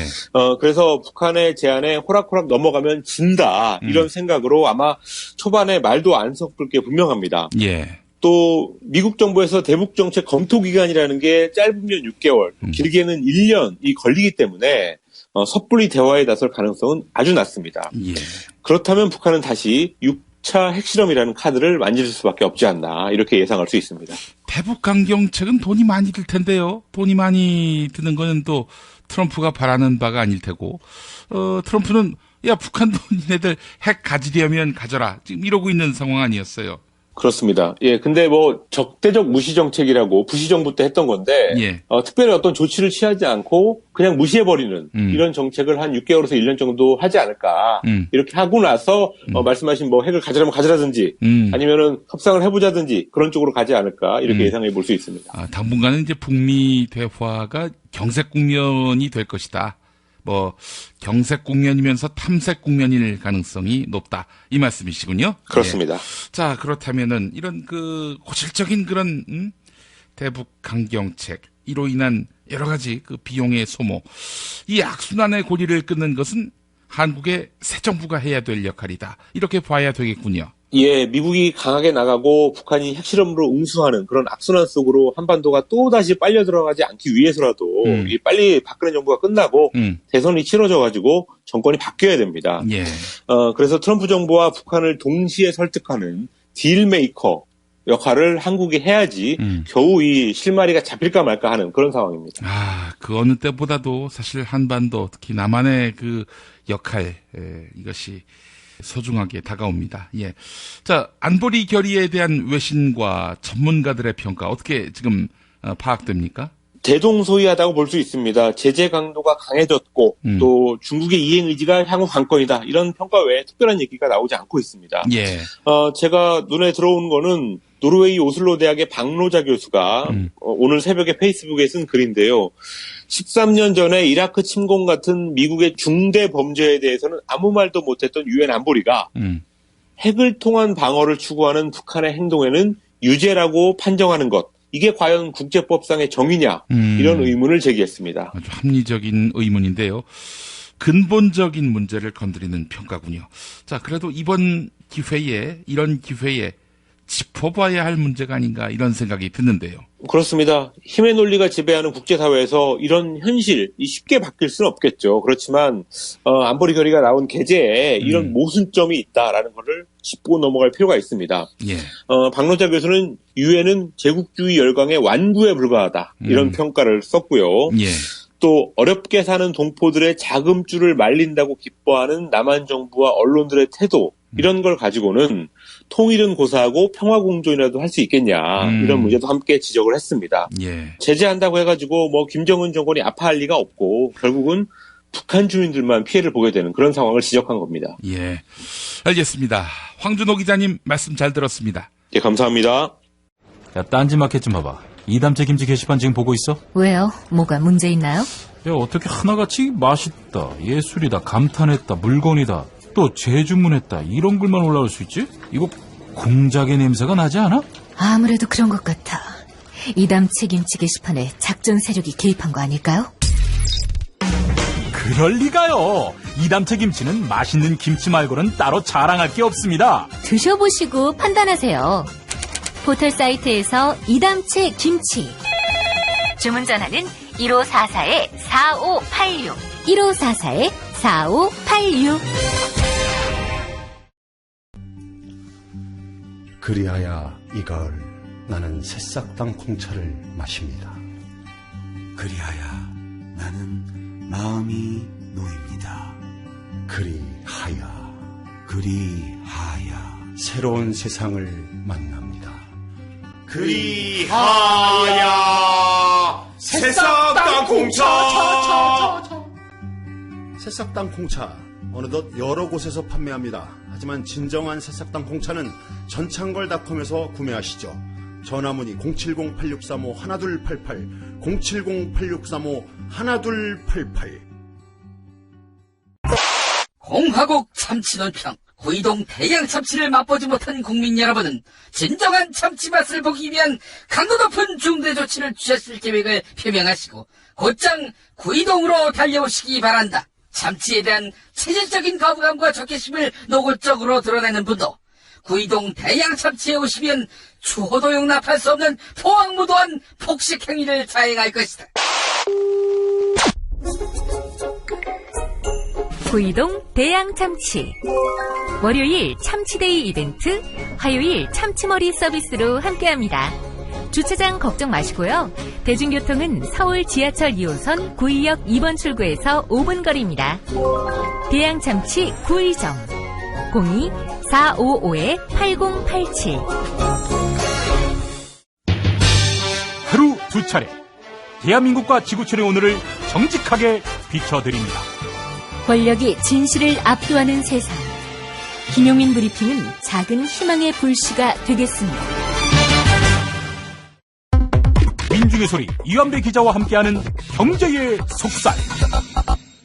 그래서 북한의 제안에 호락호락 넘어가면 진다 이런 생각으로 아마 초반에 말도 안 섞을 게 분명합니다. 예. 또 미국 정부에서 대북 정책 검토 기간이라는 게 짧으면 6개월, 길게는 1년이 걸리기 때문에 섣불리 대화에 나설 가능성은 아주 낮습니다. 예. 그렇다면 북한은 다시 6차 핵실험이라는 카드를 만질 수밖에 없지 않나 이렇게 예상할 수 있습니다. 대북 강경책은 돈이 많이 들 텐데요. 돈이 많이 드는 거는 또 트럼프가 바라는 바가 아닐 테고 트럼프는 야 북한도 니네들 핵 가지려면 가져라 지금 이러고 있는 상황 아니었어요. 그렇습니다. 예, 근데 뭐 적대적 무시 정책이라고 부시 정부 때 했던 건데 예. 특별히 어떤 조치를 취하지 않고 그냥 무시해버리는 이런 정책을 한 6개월에서 1년 정도 하지 않을까 이렇게 하고 나서 말씀하신 뭐 핵을 가져라면 가져라든지 아니면은 협상을 해보자든지 그런 쪽으로 가지 않을까 이렇게 예상해 볼 수 있습니다. 당분간은 이제 북미 대화가 경색 국면이 될 것이다. 뭐 경색 국면이면서 탐색 국면일 가능성이 높다 이 말씀이시군요. 그렇습니다. 예. 자 그렇다면은 이런 그 고질적인 그런 대북 강경책 이로 인한 여러 가지 그 비용의 소모 이 악순환의 고리를 끊는 것은 한국의 새 정부가 해야 될 역할이다 이렇게 봐야 되겠군요. 예, 미국이 강하게 나가고 북한이 핵실험으로 응수하는 그런 악순환 속으로 한반도가 또다시 빨려 들어가지 않기 위해서라도 빨리 박근혜 정부가 끝나고 대선이 치러져가지고 정권이 바뀌어야 됩니다. 예. 그래서 트럼프 정부와 북한을 동시에 설득하는 딜메이커 역할을 한국이 해야지 겨우 이 실마리가 잡힐까 말까 하는 그런 상황입니다. 그 어느 때보다도 사실 한반도 특히 남한의 그 역할 이것이 소중하게 다가옵니다. 예. 자, 안보리 결의에 대한 외신과 전문가들의 평가 어떻게 지금 파악됩니까? 대동소이하다고 볼 수 있습니다. 제재 강도가 강해졌고 또 중국의 이행 의지가 향후 관건이다. 이런 평가 외에 특별한 얘기가 나오지 않고 있습니다. 예. 제가 눈에 들어온 거는 노르웨이 오슬로 대학의 박노자 교수가 오늘 새벽에 페이스북에 쓴 글인데요. 13년 전에 이라크 침공 같은 미국의 중대 범죄에 대해서는 아무 말도 못했던 유엔 안보리가 핵을 통한 방어를 추구하는 북한의 행동에는 유죄라고 판정하는 것. 이게 과연 국제법상의 정의냐 이런 의문을 제기했습니다. 아주 합리적인 의문인데요. 근본적인 문제를 건드리는 평가군요. 자, 그래도 이번 기회에 이런 기회에 짚어봐야 할 문제가 아닌가 이런 생각이 드는데요. 그렇습니다. 힘의 논리가 지배하는 국제사회에서 이런 현실이 쉽게 바뀔 수는 없겠죠. 그렇지만 안보리 결의가 나온 계제에 이런 모순점이 있다라는 것을 짚고 넘어갈 필요가 있습니다. 예. 박노자 교수는 유엔은 제국주의 열강의 완구에 불과하다 이런 평가를 썼고요. 예. 또 어렵게 사는 동포들의 자금줄을 말린다고 기뻐하는 남한 정부와 언론들의 태도 이런 걸 가지고는 통일은 고사하고 평화공존이라도 할 수 있겠냐 이런 문제도 함께 지적을 했습니다. 예. 제재한다고 해가지고 뭐 김정은 정권이 아파할 리가 없고 결국은 북한 주민들만 피해를 보게 되는 그런 상황을 지적한 겁니다. 예, 알겠습니다. 황준호 기자님 말씀 잘 들었습니다. 예, 감사합니다. 야, 딴지마켓 좀 봐봐. 이담채 김치 게시판 지금 보고 있어? 왜요? 뭐가 문제 있나요? 야, 어떻게 하나같이 맛있다, 예술이다, 감탄했다, 물건이다, 또 재주문했다 이런 글만 올라올 수 있지? 이거 공작의 냄새가 나지 않아? 아무래도 그런 것 같아. 이담채 김치 게시판에 작전 세력이 개입한 거 아닐까요? 그럴 리가요. 이담채 김치는 맛있는 김치 말고는 따로 자랑할 게 없습니다. 드셔보시고 판단하세요. 포털 사이트에서 이담채 김치. 주문 전화는 1544-4586. 1544-4586. 그리하여 이 가을 나는 새싹 땅콩차를 마십니다. 그리하여 나는 마음이 놓입니다. 그리하여 새로운 세상을 만납니다. 그리하여 새싹당 공차. 새싹당 공차 어느덧 여러 곳에서 판매합니다. 하지만 진정한 새싹당 공차는 전창걸닷컴에서 구매하시죠. 전화문의 070-8635-1288 070-8635-1288. 공화국 참치논평. 구이동 대양 참치를 맛보지 못한 국민 여러분은 진정한 참치 맛을 보기 위한 강도 높은 중대 조치를 취하실 계획을 표명하시고 곧장 구이동으로 달려오시기 바란다. 참치에 대한 체질적인 거부감과 적개심을 노골적으로 드러내는 분도 구이동 대양 참치에 오시면 추호도 용납할 수 없는 포악무도한 폭식 행위를 자행할 것이다. 구이동 대양참치. 월요일 참치데이 이벤트, 화요일 참치머리 서비스로 함께합니다. 주차장 걱정 마시고요. 대중교통은 서울 지하철 2호선 구의역 2번 출구에서 5분 거리입니다. 대양참치 구의정 02-455-8087. 하루 두 차례 대한민국과 지구촌의 오늘을 정직하게 비춰드립니다. 권력이 진실을 압도하는 세상. 김용민 브리핑은 작은 희망의 불씨가 되겠습니다. 민중의 소리 이완배 기자와 함께하는 경제의 속살.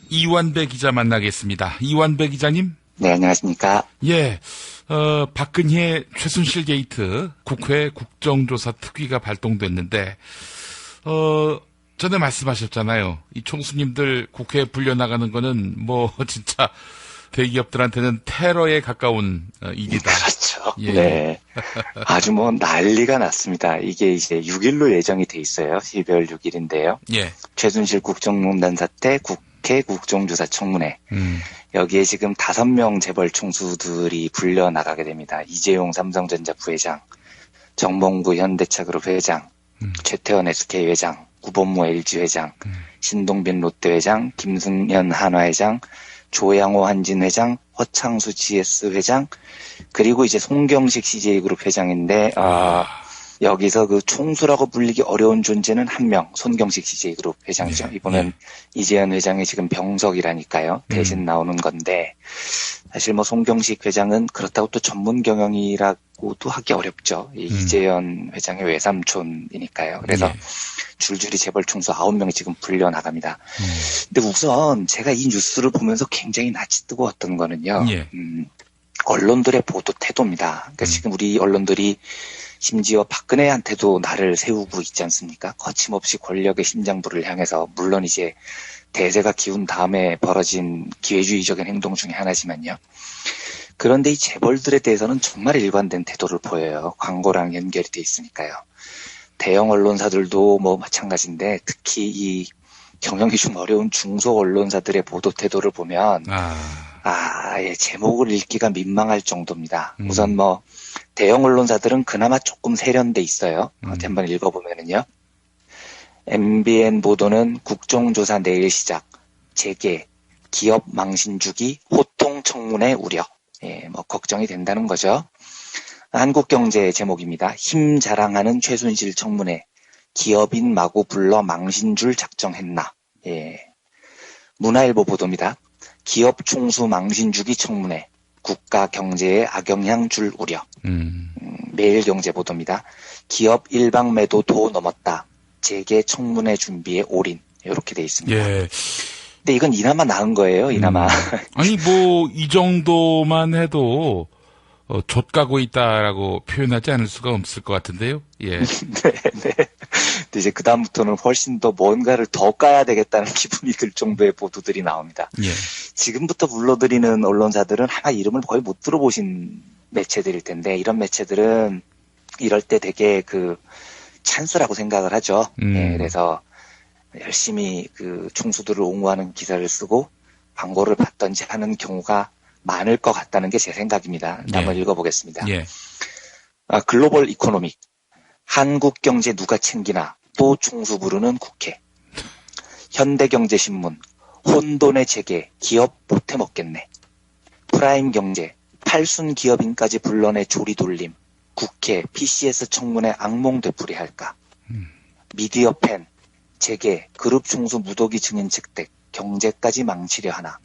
이완배 기자 만나겠습니다. 이완배 기자님. 네, 안녕하십니까. 예, 박근혜 최순실 게이트 국회 국정조사 특위가 발동됐는데, 전에 말씀하셨잖아요. 이 총수님들 국회에 불려나가는 거는 뭐 진짜 대기업들한테는 테러에 가까운 일이다. 그렇죠. 예. 네. 아주 뭐 난리가 났습니다. 이게 이제 6일로 예정이 돼 있어요. 12월 6일인데요. 예. 최순실 국정농단 사태 국회 국정조사 청문회. 여기에 지금 5명 재벌 총수들이 불려나가게 됩니다. 이재용 삼성전자 부회장, 정몽구 현대차그룹 회장, 최태원 SK 회장, 구본무 LG 회장, 신동빈 롯데 회장, 김승현 한화회장, 조양호 한진 회장, 허창수 GS 회장, 그리고 이제 송경식 CJ그룹 회장인데, 여기서 그 총수라고 불리기 어려운 존재는 한 명, 손경식 CJ그룹 회장이죠. 이번엔 이재현 회장이 지금 병석이라니까요. 대신 나오는 건데, 사실 뭐 송경식 회장은 그렇다고 또 전문 경영이라고도 하기 어렵죠. 이재현 회장의 외삼촌이니까요. 그래서 줄줄이 재벌 총수 9명이 지금 불려나갑니다. 근데 우선 제가 이 뉴스를 보면서 굉장히 낯이 뜨거웠던 거는요. 언론들의 보도 태도입니다. 그러니까 지금 우리 언론들이 심지어 박근혜한테도 나를 세우고 있지 않습니까? 거침없이 권력의 심장부를 향해서, 물론 이제 대세가 기운 다음에 벌어진 기회주의적인 행동 중에 하나지만요. 그런데 이 재벌들에 대해서는 정말 일관된 태도를 보여요. 광고랑 연결이 돼 있으니까요. 대형 언론사들도 뭐 마찬가지인데, 특히 이 경영이 좀 어려운 중소 언론사들의 보도 태도를 보면 예, 제목을 읽기가 민망할 정도입니다. 우선 뭐 대형 언론사들은 그나마 조금 세련돼 있어요. 어디 한번 읽어보면은요. MBN 보도는 국정조사 내일 시작, 재개, 기업 망신 주기, 호통 청문회 우려. 예, 뭐 걱정이 된다는 거죠. 한국경제 제목입니다. 힘 자랑하는 최순실 청문회, 기업인 마구 불러 망신줄 작정했나. 예. 문화일보 보도입니다. 기업 총수 망신주기 청문회, 국가 경제에 악영향 줄 우려. 매일경제 보도입니다. 기업 일방 매도 도 넘었다, 재개 청문회 준비에 올인. 이렇게 돼 있습니다. 예. 근데 이건 이나마 나은 거예요. 이나마. 아니 뭐 이 정도만 해도 좆가고 있다라고 표현하지 않을 수가 없을 것 같은데요. 예. 네. 근데 이제 그다음부터는 훨씬 더 뭔가를 더 까야 되겠다는 기분이 들 정도의 보도들이 나옵니다. 예. 지금부터 불러드리는 언론사들은 아마 이름을 거의 못 들어보신 매체들일 텐데, 이런 매체들은 이럴 때 되게 그 찬스라고 생각을 하죠. 예, 그래서 열심히 그 총수들을 옹호하는 기사를 쓰고 광고를 받던지 하는 경우가 많을 것 같다는 게 제 생각입니다. 한번 읽어보겠습니다. 예. 글로벌 이코노믹, 한국 경제 누가 챙기나, 또 총수 부르는 국회. 현대경제신문, 혼돈의 재개, 기업 못해 먹겠네. 프라임 경제, 팔순 기업인까지 불러내 조리돌림, 국회, PCS 청문회 악몽 되풀이할까? 미디어 팬, 재계, 그룹 총수 무더기 증인 책댁, 경제까지 망치려 하나?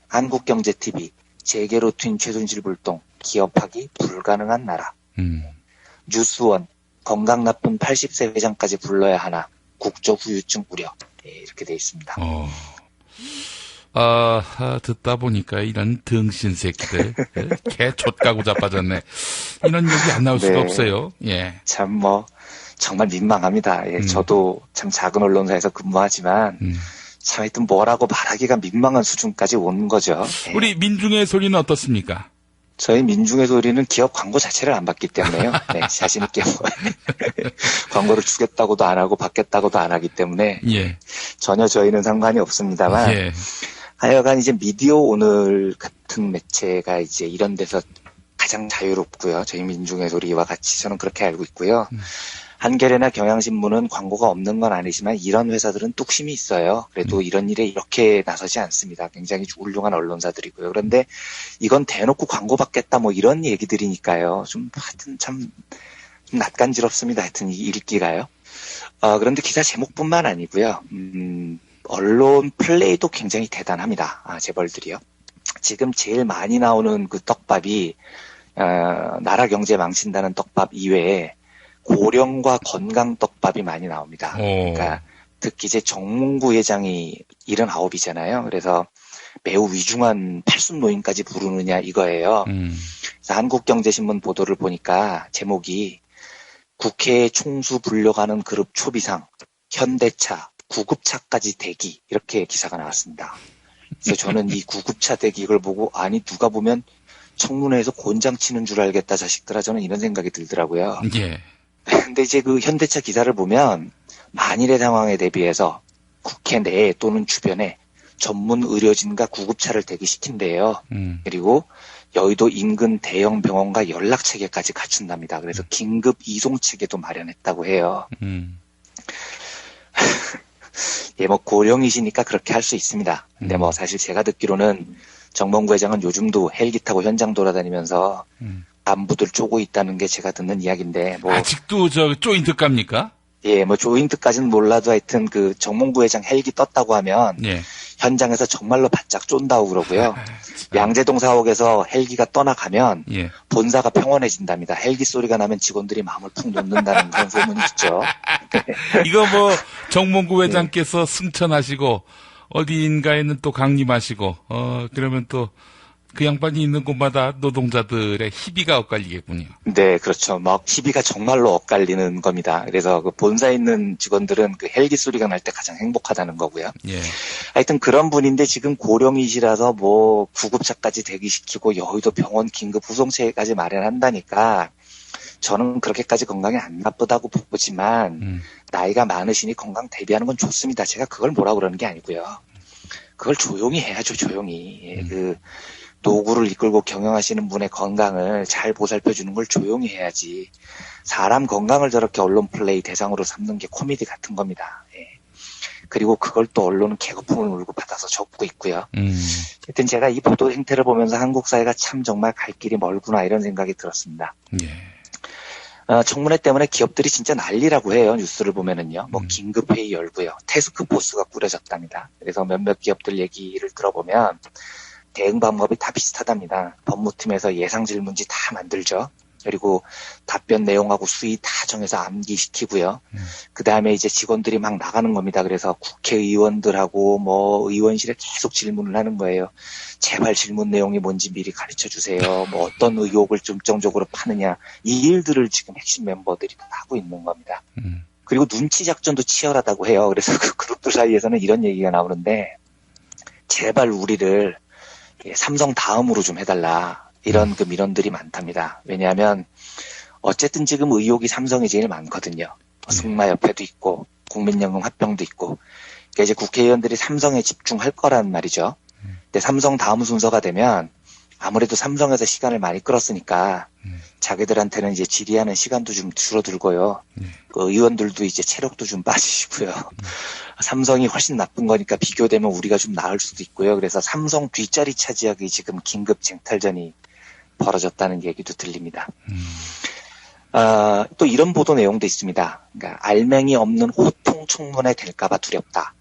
한국경제TV, 재계로 튄 최순실 불똥, 기업하기 불가능한 나라. 뉴스원, 건강 나쁜 80세 회장까지 불러야 하나? 국적 후유증 우려. 네, 이렇게 돼 있습니다. 듣다 보니까 이런 등신 새끼들, 개 좆가고 자빠졌네. 이런 얘기 안 나올 수가 없어요. 예. 참 정말 민망합니다. 예, 저도 참 작은 언론사에서 근무하지만, 참 하여튼 뭐라고 말하기가 민망한 수준까지 온 거죠. 예. 우리 민중의 소리는 어떻습니까? 저희 민중의 소리는 기업 광고 자체를 안 받기 때문에요. 네, 자신있게 광고를 주겠다고도 안 하고 받겠다고도 안 하기 때문에 예. 전혀 저희는 상관이 없습니다만 예. 하여간 이제 미디어 오늘 같은 매체가 이제 이런 데서 가장 자유롭고요. 저희 민중의 소리와 같이 저는 그렇게 알고 있고요. 한겨레나 경향신문은 광고가 없는 건 아니지만 이런 회사들은 뚝심이 있어요. 그래도 이런 일에 이렇게 나서지 않습니다. 굉장히 훌륭한 언론사들이고요. 그런데 이건 대놓고 광고 받겠다 뭐 이런 얘기들이니까요. 좀 하여튼 참 낯간지럽습니다. 하여튼 읽기가요. 그런데 기사 제목뿐만 아니고요. 언론 플레이도 굉장히 대단합니다. 재벌들이요. 지금 제일 많이 나오는 그 떡밥이 나라 경제 망친다는 떡밥 이외에 고령과 건강 떡밥이 많이 나옵니다. 그러니까 특히 이제 정몽구 회장이 79이잖아요. 그래서 매우 위중한 팔순 노인까지 부르느냐 이거예요. 그래서 한국경제신문 보도를 보니까 제목이 국회에 총수 불려가는 그룹 초비상, 현대차, 구급차까지 대기 이렇게 기사가 나왔습니다. 그래서 저는 이 구급차 대기 이걸 보고 아니 누가 보면 청문회에서 곤장 치는 줄 알겠다 자식들아 저는 이런 생각이 들더라고요. 예. 근데 이제 그 현대차 기사를 보면 만일의 상황에 대비해서 국회 내에 또는 주변에 전문 의료진과 구급차를 대기시킨대요. 그리고 여의도 인근 대형 병원과 연락 체계까지 갖춘답니다. 그래서 긴급 이송 체계도 마련했다고 해요. 예, 뭐 고령이시니까 그렇게 할 수 있습니다. 근데 뭐 사실 제가 듣기로는 정몽구 회장은 요즘도 헬기 타고 현장 돌아다니면서 안부들 쪼고 있다는 게 제가 듣는 이야기인데 뭐 아직도 저 조인트 갑니까? 예, 뭐 조인트까지는 몰라도 하여튼 그 정몽구 회장 헬기 떴다고 하면 예. 현장에서 정말로 바짝 쫀다고 그러고요. 양재동 사옥에서 헬기가 떠나가면 예. 본사가 평온해진답니다. 헬기 소리가 나면 직원들이 마음을 푹 놓는다는 그런 소문이 있죠. 이거 뭐 정몽구 회장께서 승천하시고 어디인가에는 또 강림하시고 그러면 또 그 양반이 있는 곳마다 노동자들의 희비가 엇갈리겠군요. 네, 그렇죠. 막 희비가 정말로 엇갈리는 겁니다. 그래서 그 본사에 있는 직원들은 그 헬기 소리가 날 때 가장 행복하다는 거고요. 예. 하여튼 그런 분인데 지금 고령이시라서 뭐 구급차까지 대기시키고 여의도 병원 긴급 후송체까지 마련한다니까 저는 그렇게까지 건강이 안 나쁘다고 보지만 나이가 많으시니 건강 대비하는 건 좋습니다. 제가 그걸 뭐라 그러는 게 아니고요. 그걸 조용히 해야죠, 조용히. 예, 그 노구를 이끌고 경영하시는 분의 건강을 잘 보살펴주는 걸 조용히 해야지. 사람 건강을 저렇게 언론 플레이 대상으로 삼는 게 코미디 같은 겁니다. 예. 그리고 그걸 또 언론은 개거품을 물고 받아서 적고 있고요. 하여튼 제가 이 보도 행태를 보면서 한국 사회가 참 정말 갈 길이 멀구나 이런 생각이 들었습니다. 예. 청문회 때문에 기업들이 진짜 난리라고 해요. 뉴스를 보면은요. 뭐 긴급회의 열고요. 태스크포스가 꾸려졌답니다. 그래서 몇몇 기업들 얘기를 들어보면 대응 방법이 다 비슷하답니다. 법무팀에서 예상 질문지 다 만들죠. 그리고 답변 내용하고 수위 다 정해서 암기시키고요. 그 다음에 이제 직원들이 막 나가는 겁니다. 그래서 국회의원들하고 뭐 의원실에 계속 질문을 하는 거예요. 제발 질문 내용이 뭔지 미리 가르쳐 주세요. 뭐 어떤 의혹을 중점적으로 파느냐. 이 일들을 지금 핵심 멤버들이 하고 있는 겁니다. 그리고 눈치 작전도 치열하다고 해요. 그래서 그 그룹들 사이에서는 이런 얘기가 나오는데 제발 우리를 삼성 다음으로 좀 해달라. 이런 그 민원들이 많답니다. 왜냐하면 어쨌든 지금 의혹이 삼성이 제일 많거든요. 승마협회도 있고 국민연금 합병도 있고 그러니까 이제 국회의원들이 삼성에 집중할 거란 말이죠. 근데 삼성 다음 순서가 되면 아무래도 삼성에서 시간을 많이 끌었으니까 자기들한테는 이제 질의하는 시간도 좀 줄어들고요. 그 의원들도 이제 체력도 좀 빠지시고요. 삼성이 훨씬 나쁜 거니까 비교되면 우리가 좀 나을 수도 있고요. 그래서 삼성 뒷자리 차지하기 지금 긴급 쟁탈전이 벌어졌다는 얘기도 들립니다. 또 이런 보도 내용도 있습니다. 그러니까 알맹이 없는 호통 청문회 될까봐 두렵다.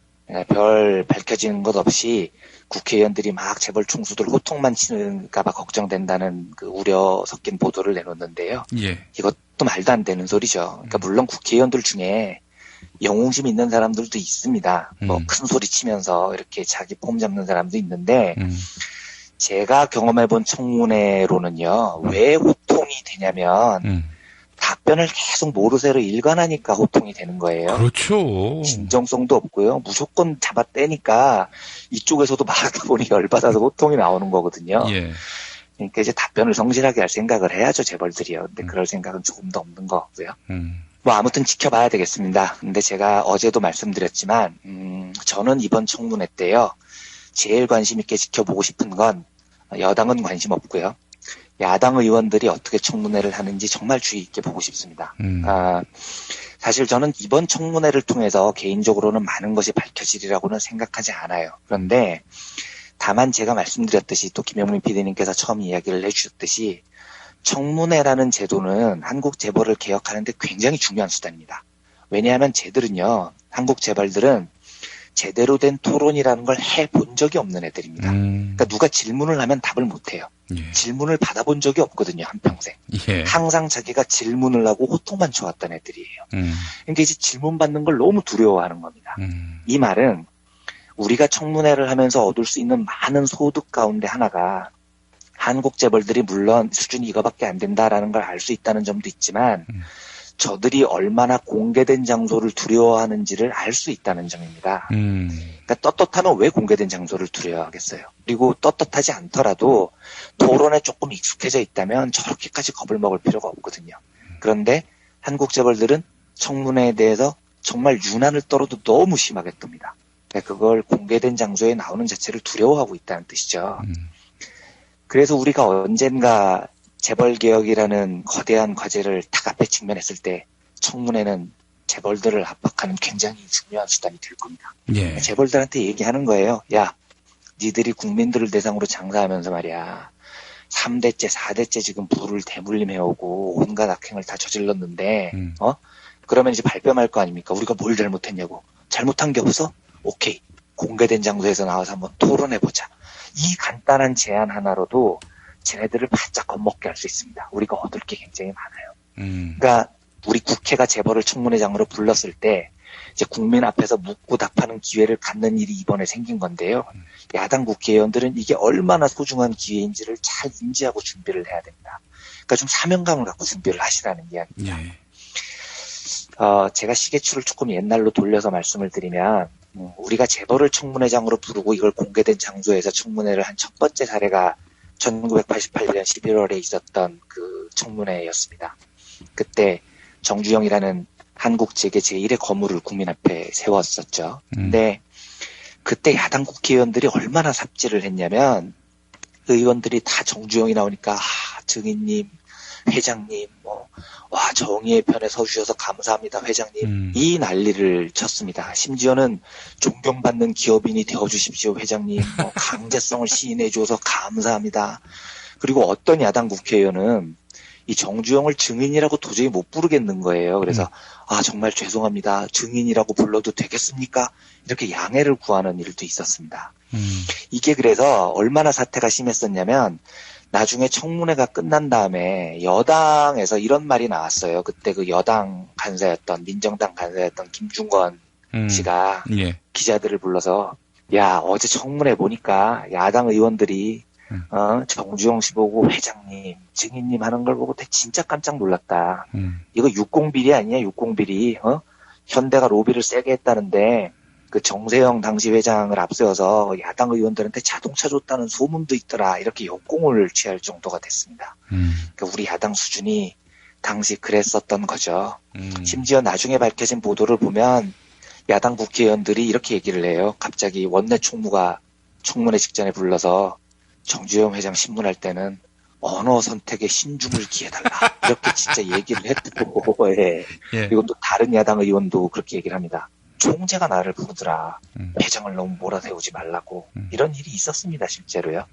별 밝혀지는 것 없이 국회의원들이 막 재벌 총수들 호통만 치는가봐 걱정된다는 그 우려 섞인 보도를 내놓는데요. 예. 이것도 말도 안 되는 소리죠. 그러니까 물론 국회의원들 중에 영웅심 있는 사람들도 있습니다. 뭐 큰 소리 치면서 이렇게 자기 폼 잡는 사람도 있는데 제가 경험해본 청문회로는요. 왜 호통이 되냐면 답변을 계속 모르쇠로 일관하니까 호통이 되는 거예요. 그렇죠. 진정성도 없고요. 무조건 잡아떼니까 이쪽에서도 말하다 보니 열받아서 호통이 나오는 거거든요. 예. 그러니까 이제 답변을 성실하게 할 생각을 해야죠, 재벌들이요. 근데 그럴 생각은 조금 더 없는 것 같고요. 뭐 아무튼 지켜봐야 되겠습니다. 근데 제가 어제도 말씀드렸지만 저는 이번 청문회 때요. 제일 관심 있게 지켜보고 싶은 건 여당은 관심 없고요. 야당 의원들이 어떻게 청문회를 하는지 정말 주의 있게 보고 싶습니다. 사실 저는 이번 청문회를 통해서 개인적으로는 많은 것이 밝혀지리라고는 생각하지 않아요. 그런데 다만 제가 말씀드렸듯이 또 김영민 PD님께서 처음 이야기를 해주셨듯이 청문회라는 제도는 한국 재벌을 개혁하는 데 굉장히 중요한 수단입니다. 왜냐하면 쟤들은요. 한국 재벌들은 제대로 된 토론이라는 걸 해본 적이 없는 애들입니다. 그러니까 누가 질문을 하면 답을 못해요. 예. 질문을 받아본 적이 없거든요. 한평생. 예. 항상 자기가 질문을 하고 호통만 쳐왔던 애들이에요. 그러니까 이제 질문 받는 걸 너무 두려워하는 겁니다. 이 말은 우리가 청문회를 하면서 얻을 수 있는 많은 소득 가운데 하나가 한국 재벌들이 물론 수준이 이거밖에 안 된다라는 걸 알 수 있다는 점도 있지만 저들이 얼마나 공개된 장소를 두려워하는지를 알 수 있다는 점입니다. 그러니까 떳떳하면 왜 공개된 장소를 두려워하겠어요. 그리고 떳떳하지 않더라도 토론에 조금 익숙해져 있다면 저렇게까지 겁을 먹을 필요가 없거든요. 그런데 한국 재벌들은 청문회에 대해서 정말 유난을 떨어도 너무 심하게 뜹니다. 그러니까 그걸 공개된 장소에 나오는 자체를 두려워하고 있다는 뜻이죠. 그래서 우리가 언젠가 재벌개혁이라는 거대한 과제를 딱 앞에 직면했을 때 청문회는 재벌들을 압박하는 굉장히 중요한 수단이 될 겁니다. 예. 재벌들한테 얘기하는 거예요. 야, 니들이 국민들을 대상으로 장사하면서 말이야. 3대째, 4대째 지금 부를 대물림해오고 온갖 악행을 다 저질렀는데 그러면 이제 발뺌할 거 아닙니까? 우리가 뭘 잘못했냐고. 잘못한 게 없어? 오케이. 공개된 장소에서 나와서 한번 토론해보자. 이 간단한 제안 하나로도 쟤네들을 바짝 겁먹게 할 수 있습니다. 우리가 얻을 게 굉장히 많아요. 그러니까 우리 국회가 재벌을 청문회장으로 불렀을 때 이제 국민 앞에서 묻고 답하는 기회를 갖는 일이 이번에 생긴 건데요. 야당 국회의원들은 이게 얼마나 소중한 기회인지를 잘 인지하고 준비를 해야 됩니다. 그러니까 좀 사명감을 갖고 준비를 하시라는 이야기입니다. 예. 제가 시계추를 조금 옛날로 돌려서 말씀을 드리면 우리가 재벌을 청문회장으로 부르고 이걸 공개된 장소에서 청문회를 한 첫 번째 사례가 1988년 11월에 있었던 그 청문회였습니다. 그때 정주영이라는 한국 재계 제1의 거물을 국민 앞에 세웠었죠. 근데 그때 야당 국회의원들이 얼마나 삽질을 했냐면 의원들이 다 정주영이 나오니까 증인님, 회장님, 와 정의의 편에 서주셔서 감사합니다 회장님 이 난리를 쳤습니다. 심지어는 존경받는 기업인이 되어주십시오 회장님, 강제성을 시인해 줘서 감사합니다. 그리고 어떤 야당 국회의원은 이 정주영을 증인이라고 도저히 못 부르겠는 거예요. 그래서 정말 죄송합니다. 증인이라고 불러도 되겠습니까? 이렇게 양해를 구하는 일도 있었습니다. 이게 그래서 얼마나 사태가 심했었냐면 나중에 청문회가 끝난 다음에 여당에서 이런 말이 나왔어요. 그때 그 여당 간사였던 민정당 간사였던 김중건 씨가 기자들을 불러서 야 어제 청문회 보니까 야당 의원들이 정주영 씨 보고 회장님, 증인님 하는 걸 보고 진짜 깜짝 놀랐다. 이거 60비리 아니냐 60비리. 현대가 로비를 세게 했다는데 그 정세영 당시 회장을 앞세워서 야당 의원들한테 자동차 줬다는 소문도 있더라. 이렇게 역공을 취할 정도가 됐습니다. 그러니까 우리 야당 수준이 당시 그랬었던 거죠. 심지어 나중에 밝혀진 보도를 보면 야당 국회의원들이 이렇게 얘기를 해요. 갑자기 원내 총무가 청문회 직전에 불러서 정주영 회장 신문할 때는 언어 선택에 신중을 기해달라. 이렇게 진짜 얘기를 했고, 예. 그리고 또 다른 야당 의원도 그렇게 얘기를 합니다. 총재가 나를 부르더라. 회장을 너무 몰아세우지 말라고. 이런 일이 있었습니다, 실제로요.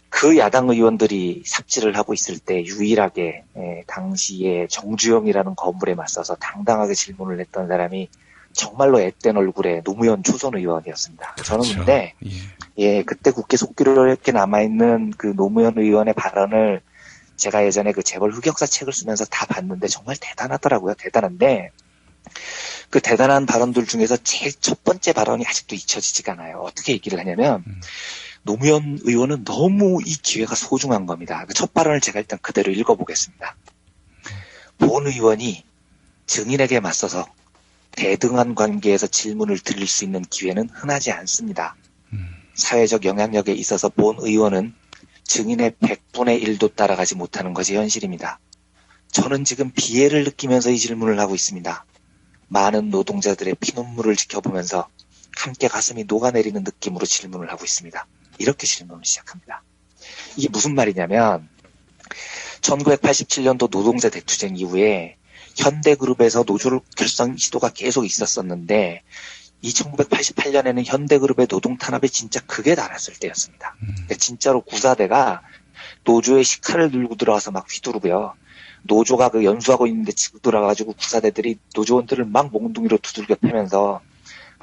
그 야당 의원들이 삽질을 하고 있을 때 유일하게 당시에 정주영이라는 거물에 맞서서 당당하게 질문을 했던 사람이 정말로 앳된 얼굴의 노무현 초선 의원이었습니다. 그렇죠. 저는 근데 그때 국회 속기로 이렇게 남아있는 그 노무현 의원의 발언을 제가 예전에 그 재벌 흑역사 책을 쓰면서 다 봤는데 정말 대단하더라고요. 대단한데 그 대단한 발언들 중에서 제일 첫 번째 발언이 아직도 잊혀지지가 않아요. 어떻게 얘기를 하냐면 노무현 의원은 너무 이 기회가 소중한 겁니다. 그 첫 발언을 제가 일단 그대로 읽어보겠습니다. 본 의원이 증인에게 맞서서 대등한 관계에서 질문을 드릴 수 있는 기회는 흔하지 않습니다. 사회적 영향력에 있어서 본 의원은 증인의 100분의 1도 따라가지 못하는 것이 현실입니다. 저는 지금 비애를 느끼면서 이 질문을 하고 있습니다. 많은 노동자들의 피눈물을 지켜보면서 함께 가슴이 녹아내리는 느낌으로 질문을 하고 있습니다. 이렇게 질문을 시작합니다. 이게 무슨 말이냐면 1987년도 노동자 대투쟁 이후에 현대그룹에서 노조 결성 시도가 계속 있었었는데 이 1988년에는 현대그룹의 노동 탄압이 진짜 극에 달했을 때였습니다. 그러니까 진짜로 구사대가 노조에 식칼을 들고 들어와서 막 휘두르고요. 노조가 그 연수하고 있는데 치고 들어가가지고 구사대들이 노조원들을 막 몽둥이로 두들겨 패면서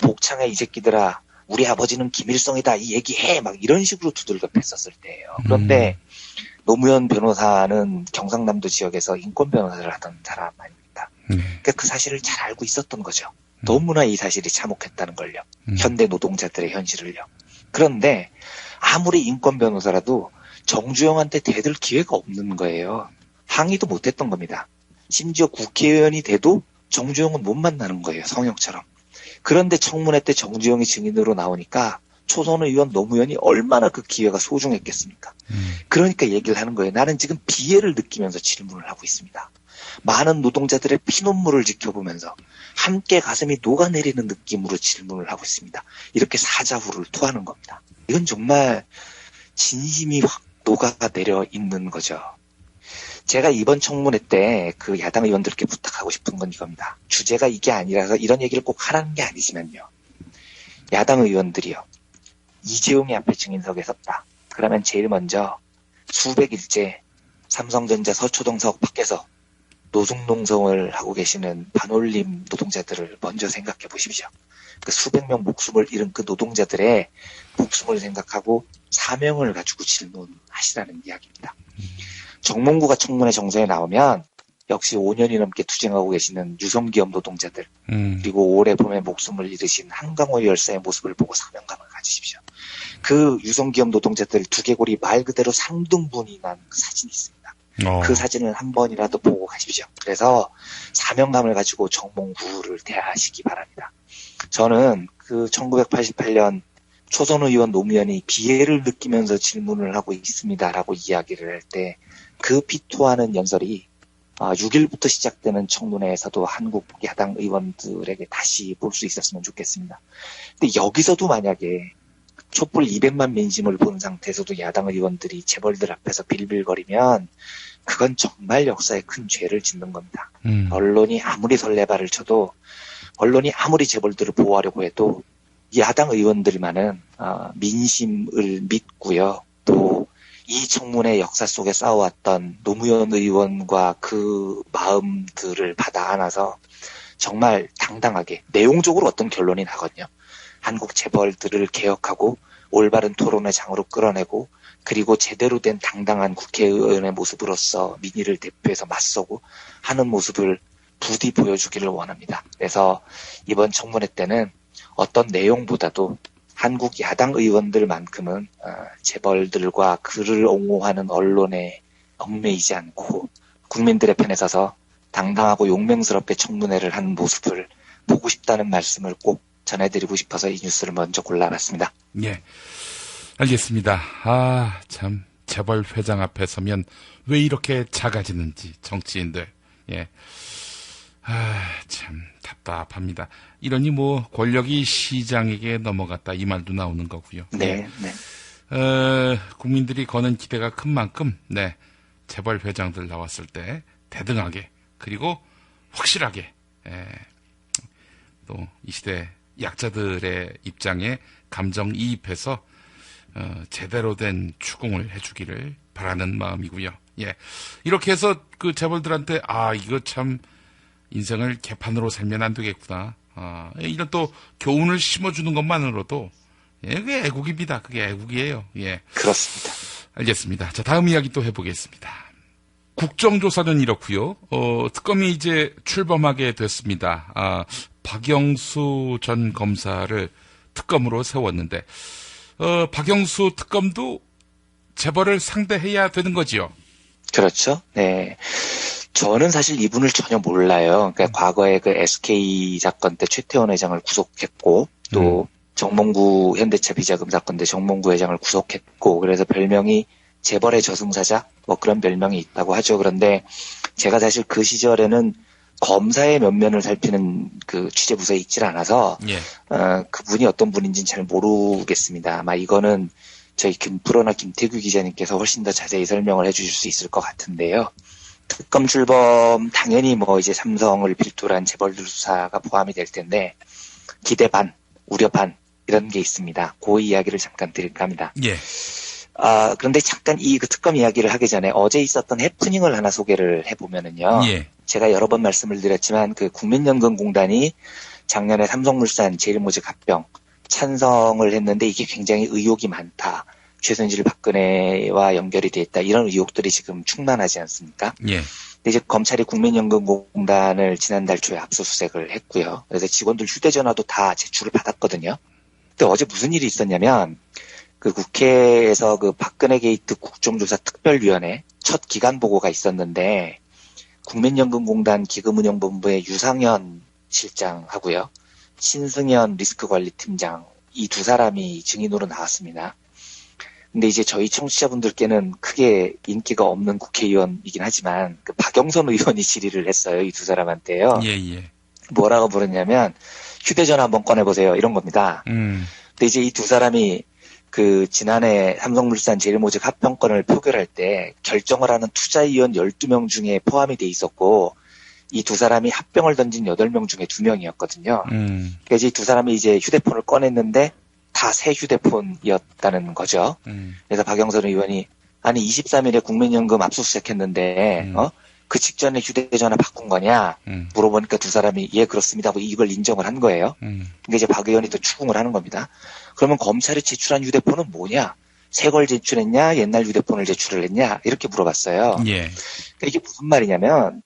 복창에 이 새끼들아 우리 아버지는 김일성이다 이 얘기해 막 이런 식으로 두들겨 팼었을 때예요. 그런데 노무현 변호사는 경상남도 지역에서 인권 변호사를 하던 사람 아닙니까? 그러니까 그 사실을 잘 알고 있었던 거죠. 너무나 이 사실이 참혹했다는 걸요. 현대 노동자들의 현실을요. 그런데 아무리 인권 변호사라도 정주영한테 대들 기회가 없는 거예요. 항의도 못했던 겁니다. 심지어 국회의원이 돼도 정주영은 못 만나는 거예요. 성형처럼. 그런데 청문회 때 정주영이 증인으로 나오니까 초선 의원 노무현이 얼마나 그 기회가 소중했겠습니까? 그러니까 얘기를 하는 거예요. 나는 지금 비애를 느끼면서 질문을 하고 있습니다. 많은 노동자들의 피눈물을 지켜보면서 함께 가슴이 녹아내리는 느낌으로 질문을 하고 있습니다. 이렇게 사자후를 토하는 겁니다. 이건 정말 진심이 확 녹아내려 있는 거죠. 제가 이번 청문회 때 그 야당 의원들께 부탁하고 싶은 건 이겁니다. 주제가 이게 아니라서 이런 얘기를 꼭 하라는 게 아니지만요. 야당 의원들이요. 이재용이 앞에 증인석에 섰다. 그러면 제일 먼저 수백 일째 삼성전자 서초동 사옥 밖에서 노숙농성을 하고 계시는 반올림 노동자들을 먼저 생각해 보십시오. 그 수백 명 목숨을 잃은 그 노동자들의 목숨을 생각하고 사명을 가지고 질문하시라는 이야기입니다. 정몽구가 청문회 정서에 나오면 역시 5년이 넘게 투쟁하고 계시는 유성기업 노동자들 그리고 올해 봄에 목숨을 잃으신 한강호 열사의 모습을 보고 사명감을 가지십시오. 그 유성기업 노동자들 두개골이 말 그대로 상등분이 난 그 사진이 있습니다. 그 사진을 한 번이라도 보고 가십시오. 그래서 사명감을 가지고 정몽구를 대하시기 바랍니다. 저는 그 1988년 초선 의원 노무현이 비애를 느끼면서 질문을 하고 있습니다라고 이야기를 할 때 그 피토하는 연설이 6일부터 시작되는 청문회에서도 한국 야당 의원들에게 다시 볼 수 있었으면 좋겠습니다. 근데 여기서도 만약에 촛불 200만 민심을 본 상태에서도 야당 의원들이 재벌들 앞에서 빌빌거리면 그건 정말 역사에 큰 죄를 짓는 겁니다. 언론이 아무리 설레발을 쳐도 언론이 아무리 재벌들을 보호하려고 해도 야당 의원들만은 민심을 믿고요. 또 이 청문회 역사 속에 쌓아왔던 노무현 의원과 그 마음들을 받아 안아서 정말 당당하게 내용적으로 어떤 결론이 나거든요. 한국 재벌들을 개혁하고 올바른 토론의 장으로 끌어내고 그리고 제대로 된 당당한 국회의원의 모습으로서 민의를 대표해서 맞서고 하는 모습을 부디 보여주기를 원합니다. 그래서 이번 청문회 때는 어떤 내용보다도 한국 야당 의원들만큼은 재벌들과 그를 옹호하는 언론에 얽매이지 않고 국민들의 편에 서서 당당하고 용맹스럽게 청문회를 하는 모습을 보고 싶다는 말씀을 꼭 전해드리고 싶어서 이 뉴스를 먼저 골라봤습니다. 예, 알겠습니다. 참 재벌 회장 앞에 서면 왜 이렇게 작아지는지 정치인들. 예, 참 답답합니다. 이러니 뭐 권력이 시장에게 넘어갔다 이 말도 나오는 거고요. 네, 네. 국민들이 거는 기대가 큰 만큼, 네, 재벌 회장들 나왔을 때 대등하게, 그리고 확실하게, 또 이 시대 약자들의 입장에 감정이입해서 제대로 된 추궁을 해주기를 바라는 마음이고요. 예, 이렇게 해서 그 재벌들한테 이거 참 인생을 개판으로 살면 안 되겠구나. 이런 또 교훈을 심어주는 것만으로도 그게 애국입니다. 그게 애국이에요. 예, 그렇습니다. 알겠습니다. 자, 다음 이야기 또 해보겠습니다. 국정조사는 이렇고요. 특검이 이제 출범하게 됐습니다. 박영수 전 검사를 특검으로 세웠는데 박영수 특검도 재벌을 상대해야 되는 거지요. 그렇죠. 네. 저는 사실 이분을 전혀 몰라요. 그러니까 과거에 그 SK 사건 때 최태원 회장을 구속했고 또 정몽구 현대차 비자금 사건 때 정몽구 회장을 구속했고 그래서 별명이 재벌의 저승사자 뭐 그런 별명이 있다고 하죠. 그런데 제가 사실 그 시절에는 검사의 면면을 살피는 그 취재 부서에 있질 않아서 그분이 어떤 분인지는 잘 모르겠습니다. 아마 이거는 저희 김프로나 김태규 기자님께서 훨씬 더 자세히 설명을 해주실 수 있을 것 같은데요. 특검 출범 당연히 뭐 이제 삼성을 필두로 한 재벌들 수사가 포함이 될 텐데 기대 반, 우려 반 이런 게 있습니다. 그 이야기를 잠깐 드릴까 합니다. 예. 그런데 잠깐 그 특검 이야기를 하기 전에 어제 있었던 해프닝을 하나 소개를 해보면은요. 예. 제가 여러 번 말씀을 드렸지만 그 국민연금공단이 작년에 삼성물산 제일모직 합병 찬성을 했는데 이게 굉장히 의혹이 많다. 최순실 박근혜와 연결이 돼 있다. 이런 의혹들이 지금 충만하지 않습니까? 예. 근데 이제 검찰이 국민연금공단을 지난달 초에 압수수색을 했고요. 그래서 직원들 휴대전화도 다 제출을 받았거든요. 근데 어제 무슨 일이 있었냐면 그 국회에서 그 박근혜 게이트 국정조사 특별위원회 첫 기간 보고가 있었는데 국민연금공단 기금운용본부의 유상현 실장하고요. 신승현 리스크관리팀장 이 두 사람이 증인으로 나왔습니다. 근데 이제 저희 청취자분들께는 크게 인기가 없는 국회의원이긴 하지만 그 박영선 의원이 질의를 했어요. 이 두 사람한테요. 예. 뭐라고 물었냐면 휴대전화 한번 꺼내보세요. 이런 겁니다. 근데 이제 이 두 사람이 그 지난해 삼성물산 제일모직 합병권을 표결할 때 결정을 하는 투자위원 12명 중에 포함이 돼 있었고 이 두 사람이 합병을 던진 8명 중에 2명이었거든요. 그래서 이 두 사람이 이제 휴대폰을 꺼냈는데 다 새 휴대폰이었다는 거죠. 그래서 박영선 의원이 아니 23일에 국민연금 압수수색했는데 그 직전에 휴대전화 바꾼 거냐 물어보니까 두 사람이 예 그렇습니다 하고 이걸 인정을 한 거예요. 근데 이제 박 의원이 또 추궁을 하는 겁니다. 그러면 검찰이 제출한 휴대폰은 뭐냐? 새 걸 제출했냐? 옛날 휴대폰을 제출을 했냐? 이렇게 물어봤어요. 예. 그러니까 이게 무슨 말이냐면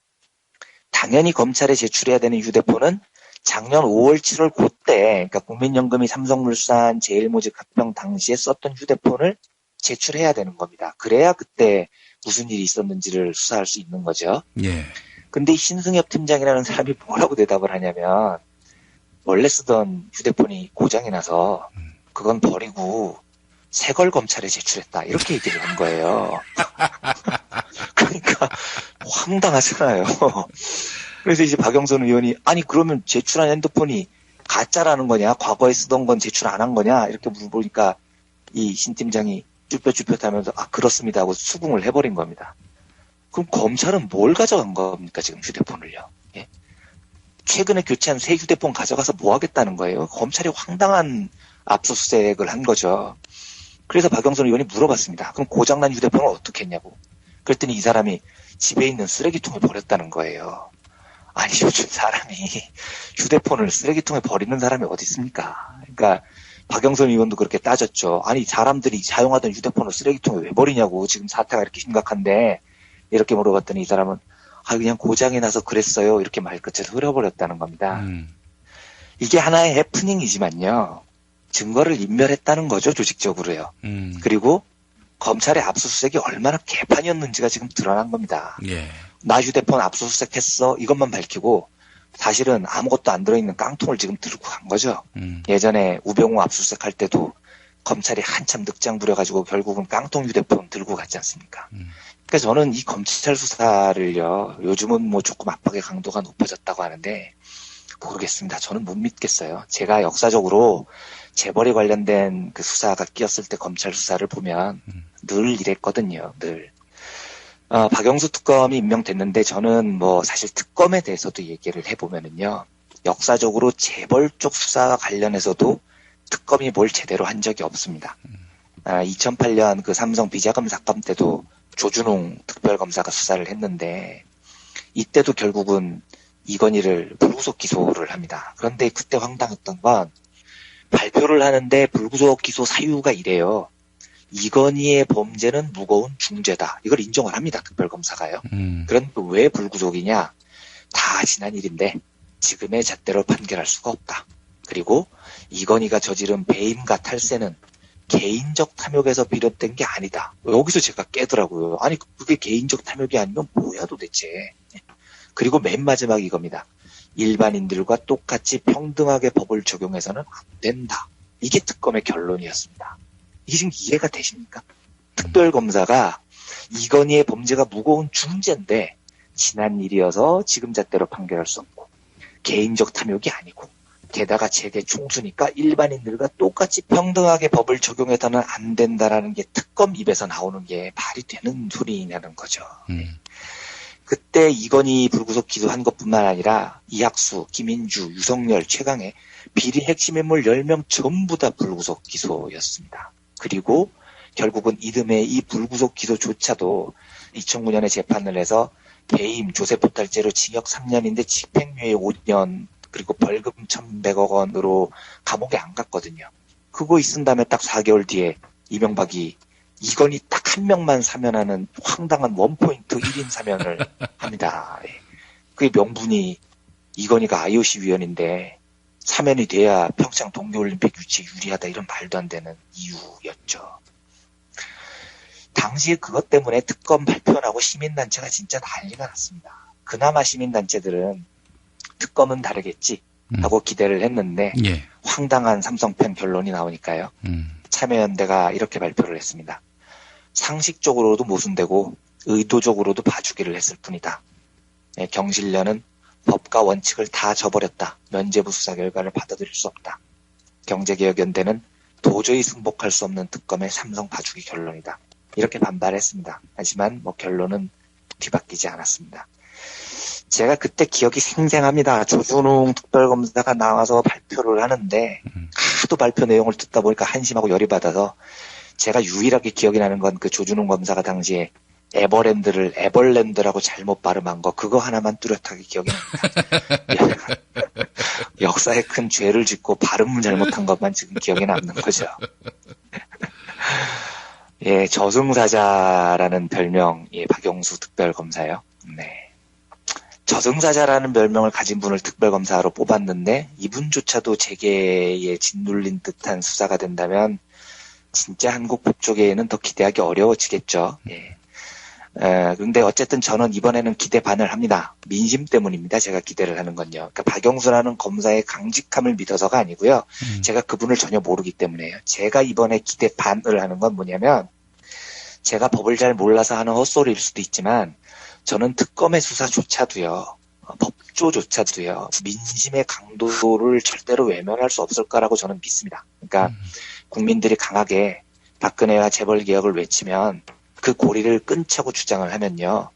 당연히 검찰에 제출해야 되는 휴대폰은 작년 5월, 7월 그때 그러니까 국민연금이 삼성물산 제일모직 합병 당시에 썼던 휴대폰을 제출해야 되는 겁니다. 그래야 그때 무슨 일이 있었는지를 수사할 수 있는 거죠. 예. 근데 이 신승엽 팀장이라는 사람이 뭐라고 대답을 하냐면 원래 쓰던 휴대폰이 고장이 나서 그건 버리고 새 걸 검찰에 제출했다. 이렇게 얘기를 한 거예요. 그러니까 황당하잖아요. 그래서 이제 박영선 의원이 아니 그러면 제출한 핸드폰이 가짜라는 거냐? 과거에 쓰던 건 제출 안 한 거냐? 이렇게 물어보니까 이 신 팀장이 쭈뼛쭈뼛하면서 그렇습니다 하고 수긍을 해버린 겁니다. 그럼 검찰은 뭘 가져간 겁니까 지금 휴대폰을요? 예? 최근에 교체한 새 휴대폰 가져가서 뭐 하겠다는 거예요? 검찰이 황당한 압수수색을 한 거죠. 그래서 박영선 의원이 물어봤습니다. 그럼 고장난 휴대폰을 어떻게 했냐고. 그랬더니 이 사람이 집에 있는 쓰레기통에 버렸다는 거예요. 아니 요즘 사람이 휴대폰을 쓰레기통에 버리는 사람이 어디 있습니까? 그러니까 박영선 의원도 그렇게 따졌죠. 아니 사람들이 사용하던 휴대폰을 쓰레기통에 왜 버리냐고. 지금 사태가 이렇게 심각한데 이렇게 물어봤더니 이 사람은 그냥 고장이 나서 그랬어요. 이렇게 말끝에서 흐려버렸다는 겁니다. 이게 하나의 해프닝이지만요. 증거를 인멸했다는 거죠. 조직적으로요. 그리고 검찰의 압수수색이 얼마나 개판이었는지가 지금 드러난 겁니다. 예. 나 휴대폰 압수수색했어 이것만 밝히고 사실은 아무것도 안 들어있는 깡통을 지금 들고 간 거죠. 예전에 우병우 압수수색할 때도 검찰이 한참 늑장 부려가지고 결국은 깡통 휴대폰 들고 갔지 않습니까? 그러니까 저는 이 검찰 수사를요. 요즘은 뭐 조금 압박의 강도가 높아졌다고 하는데 모르겠습니다. 저는 못 믿겠어요. 제가 역사적으로 재벌에 관련된 그 수사가 끼었을 때 검찰 수사를 보면 늘 이랬거든요. 늘. 박영수 특검이 임명됐는데 저는 뭐 사실 특검에 대해서도 얘기를 해보면은요. 역사적으로 재벌 쪽 수사와 관련해서도 특검이 뭘 제대로 한 적이 없습니다. 2008년 그 삼성 비자금 사건 때도 조준홍 특별검사가 수사를 했는데 이때도 결국은 이건희를 불구속 기소를 합니다. 그런데 그때 황당했던 건 발표를 하는데 불구속 기소 사유가 이래요. 이건희의 범죄는 무거운 중죄다. 이걸 인정을 합니다. 특별검사가요. 그런데 왜 불구속이냐? 다 지난 일인데 지금의 잣대로 판결할 수가 없다. 그리고 이건희가 저지른 배임과 탈세는 개인적 탐욕에서 비롯된 게 아니다. 여기서 제가 깨더라고요. 아니 그게 개인적 탐욕이 아니면 뭐야 도대체. 그리고 맨 마지막 이겁니다. 일반인들과 똑같이 평등하게 법을 적용해서는 안 된다. 이게 특검의 결론이었습니다. 이게 지금 이해가 되십니까? 특별검사가 이건희의 범죄가 무거운 중죄인데 지난 일이어서 지금 잣대로 판결할 수 없고 개인적 탐욕이 아니고 게다가 제대 총수니까 일반인들과 똑같이 평등하게 법을 적용해서는 안 된다라는 게 특검 입에서 나오는 게 말이 되는 소리냐는 거죠. 그때 이건희 불구속 기소한 것뿐만 아니라 이학수, 김인주, 유석열, 최강의 비리 핵심 인물 10명 전부 다 불구속 기소였습니다. 그리고 결국은 이듬해 이 불구속 기소조차도 2009년에 재판을 해서 배임, 조세포탈죄로 징역 3년인데 집행유예 5년 그리고 벌금 1,100억 원으로 감옥에 안 갔거든요. 그거 있은 다음에 딱 4개월 뒤에 이명박이 이건희 딱 한 명만 사면하는 황당한 원포인트 1인 사면을 합니다. 그게 명분이 이건희가 IOC 위원인데 사면이 돼야 평창 동계올림픽 유치에 유리하다 이런 말도 안 되는 이유였죠. 당시에 그것 때문에 특검 발표하고 시민단체가 진짜 난리가 났습니다. 그나마 시민단체들은 특검은 다르겠지 하고 기대를 했는데 황당한 삼성편 결론이 나오니까요. 참여연대가 이렇게 발표를 했습니다. 상식적으로도 모순되고 의도적으로도 봐주기를 했을 뿐이다. 경실련은 법과 원칙을 다 저버렸다. 면죄부 수사 결과를 받아들일 수 없다. 경제개혁연대는 도저히 승복할 수 없는 특검의 삼성 봐주기 결론이다. 이렇게 반발했습니다. 하지만 결론은 뒤바뀌지 않았습니다. 제가 그때 기억이 생생합니다. 조준홍 특별검사가 나와서 발표를 하는데 하도 발표 내용을 듣다 보니까 한심하고 열이 받아서 제가 유일하게 기억이 나는 건 그 조준홍 검사가 당시에 에버랜드를 에벌랜드라고 잘못 발음한 거 그거 하나만 뚜렷하게 기억이 납니다. 역사에 큰 죄를 짓고 발음을 잘못한 것만 지금 기억에 남는 거죠. 예, 저승사자라는 별명, 박영수 특별검사요. 네. 저승사자라는 별명을 가진 분을 특별검사로 뽑았는데 이분조차도 재계에 짓눌린 듯한 수사가 된다면 진짜 한국 법조계에는 더 기대하기 어려워지겠죠. 예. 근데 어쨌든 저는 이번에는 기대 반을 합니다. 민심 때문입니다. 제가 기대를 하는 건요. 그러니까 박영수라는 검사의 강직함을 믿어서가 아니고요. 제가 그분을 전혀 모르기 때문에요. 제가 이번에 기대 반을 하는 건 뭐냐면 제가 법을 잘 몰라서 하는 헛소리일 수도 있지만 저는 특검의 수사조차도요. 법조조차도요. 민심의 강도를 절대로 외면할 수 없을 거라고 저는 믿습니다. 그러니까 국민들이 강하게 박근혜와 재벌개혁을 외치면 그 고리를 끊자고 주장을 하면요.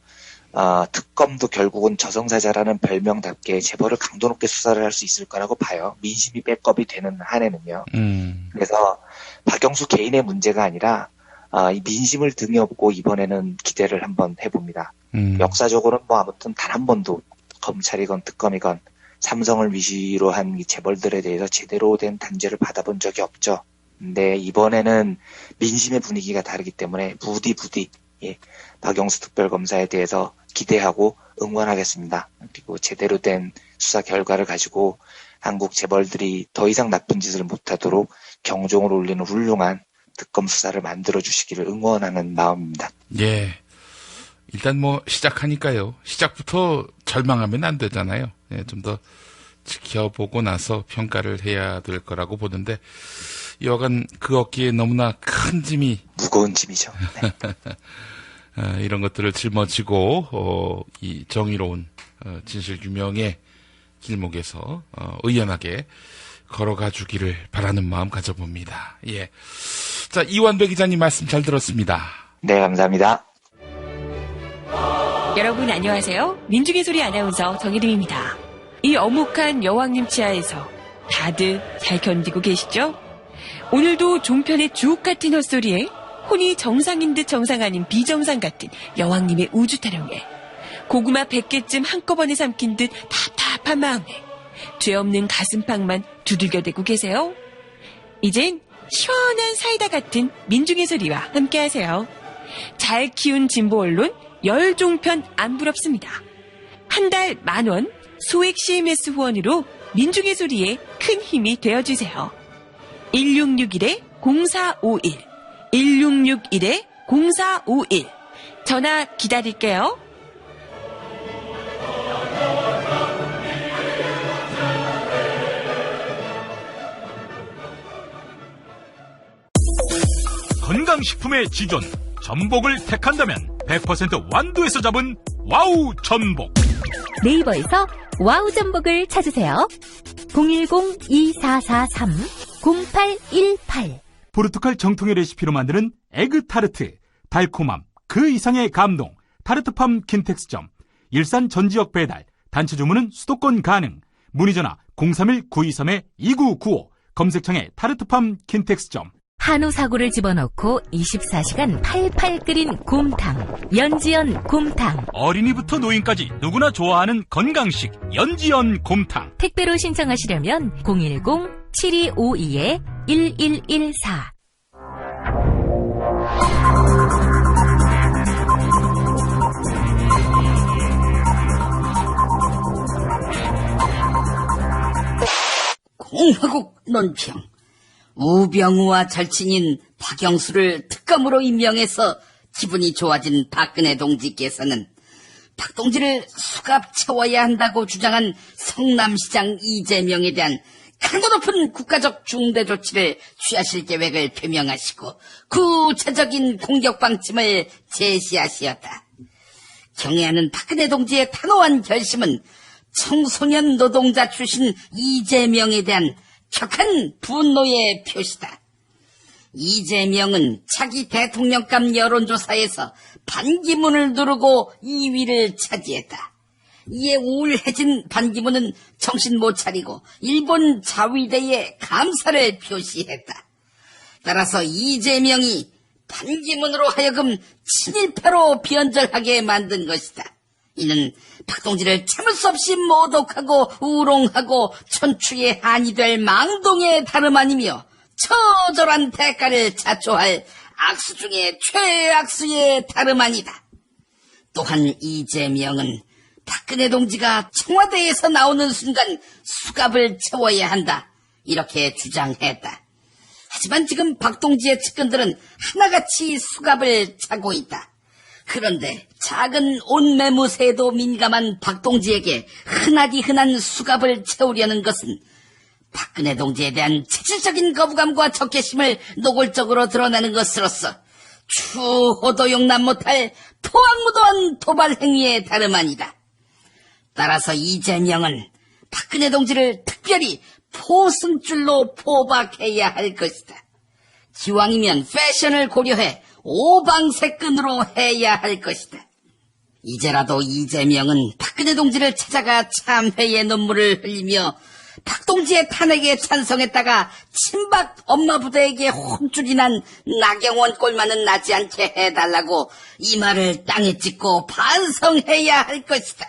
특검도 결국은 저승사자라는 별명답게 재벌을 강도 높게 수사를 할 수 있을 거라고 봐요. 민심이 백업이 되는 한에는요. 그래서 박영수 개인의 문제가 아니라 이 민심을 등에 업고 이번에는 기대를 한번 해봅니다. 역사적으로는 아무튼 단 한 번도 검찰이건 특검이건 삼성을 위시로 한 이 재벌들에 대해서 제대로 된 단죄를 받아본 적이 없죠. 근데 이번에는 민심의 분위기가 다르기 때문에 부디 박영수 특별검사에 대해서 기대하고 응원하겠습니다. 그리고 제대로 된 수사 결과를 가지고 한국 재벌들이 더 이상 나쁜 짓을 못하도록 경종을 울리는 훌륭한 특검 수사를 만들어 주시기를 응원하는 마음입니다. 예. 일단 시작하니까요. 시작부터 절망하면 안 되잖아요. 예, 좀 더 지켜보고 나서 평가를 해야 될 거라고 보는데 여간 그 어깨에 너무나 큰 짐이 무거운 짐이죠. 네. 이런 것들을 짊어지고 이 정의로운 진실 규명의 길목에서 의연하게 걸어가 주기를 바라는 마음 가져봅니다. 예. 자, 이완배 기자님 말씀 잘 들었습니다. 네, 감사합니다. 여러분 안녕하세요. 민중의 소리 아나운서 정혜림입니다. 이 어묵한 여왕님 치하에서 다들 잘 견디고 계시죠? 오늘도 종편의 주옥 같은 헛소리에 혼이 정상인 듯 정상 아닌 비정상 같은 여왕님의 우주 타령에 고구마 100개쯤 한꺼번에 삼킨 듯 답답한 마음에 죄 없는 가슴팍만 두들겨대고 계세요. 이젠 시원한 사이다 같은 민중의 소리와 함께하세요. 잘 키운 진보 언론 열종편 안 부럽습니다. 한 달 10,000원 소액 CMS 후원으로 민중의 소리에 큰 힘이 되어주세요. 1661-0451 1661-0451 전화 기다릴게요. 건강식품의 지존 전복을 택한다면 100% 완도에서 잡은 와우 전복. 네이버에서 와우 전복을 찾으세요. 010-2443-0818 포르투갈 정통의 레시피로 만드는 에그 타르트, 달콤함 그 이상의 감동. 타르트팜 킨텍스점. 일산 전 지역 배달, 단체 주문은 수도권 가능. 문의 전화 031-923-2995. 검색창에 타르트팜 킨텍스점. 한우 사고를 집어넣고 24시간 팔팔 끓인 곰탕, 연지연 곰탕. 어린이부터 노인까지 누구나 좋아하는 건강식 연지연 곰탕. 택배로 신청하시려면 010-7252-1114. 공화국 논평. 우병우와 절친인 박영수를 특검으로 임명해서 기분이 좋아진 박근혜 동지께서는 박 동지를 수갑 채워야 한다고 주장한 성남시장 이재명에 대한 강도 높은 국가적 중대 조치를 취하실 계획을 표명하시고 구체적인 공격 방침을 제시하시었다. 경애하는 박근혜 동지의 단호한 결심은 청소년 노동자 출신 이재명에 대한 격한 분노의 표시다. 이재명은 차기 대통령감 여론조사에서 반기문을 누르고 2위를 차지했다. 이에 우울해진 반기문은 정신 못 차리고 일본 자위대에 감사를 표시했다. 따라서 이재명이 반기문으로 하여금 친일파로 변절하게 만든 것이다. 이는 박동지를 참을 수 없이 모독하고 우롱하고 천추의 한이 될 망동의 다름 아니며 처절한 대가를 자초할 악수 중에 최악수의 다름 아니다. 또한 이재명은 박근혜 동지가 청와대에서 나오는 순간 수갑을 채워야 한다. 이렇게 주장했다. 하지만 지금 박동지의 측근들은 하나같이 수갑을 차고 있다. 그런데 작은 옷매무새에도 민감한 박동지에게 흔하디 흔한 수갑을 채우려는 것은 박근혜 동지에 대한 체질적인 거부감과 적개심을 노골적으로 드러내는 것으로서 추호도 용납 못할 포악무도한 도발 행위에 다름 아니다. 따라서 이재명은 박근혜 동지를 특별히 포승줄로 포박해야 할 것이다. 기왕이면 패션을 고려해 오방색끈으로 해야 할 것이다. 이제라도 이재명은 박근혜 동지를 찾아가 참회의 눈물을 흘리며 박동지의 탄핵에 찬성했다가 친박 엄마 부대에게 혼쭐이 난 나경원 꼴만은 나지 않게 해달라고 이 말을 땅에 찍고 반성해야 할 것이다.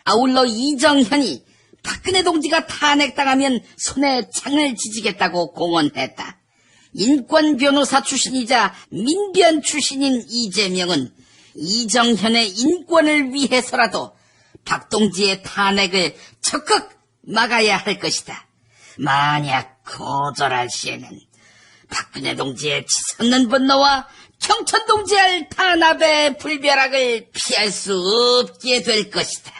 아울러 이정현이 박근혜 동지가 탄핵당하면 손에 창을 지지겠다고 공언했다. 인권 변호사 출신이자 민변 출신인 이재명은 이정현의 인권을 위해서라도 박동지의 탄핵을 적극 막아야 할 것이다. 만약 거절할 시에는 박근혜 동지의 치솟는 분노와 경천 동지의 탄압의 불벼락을 피할 수 없게 될 것이다.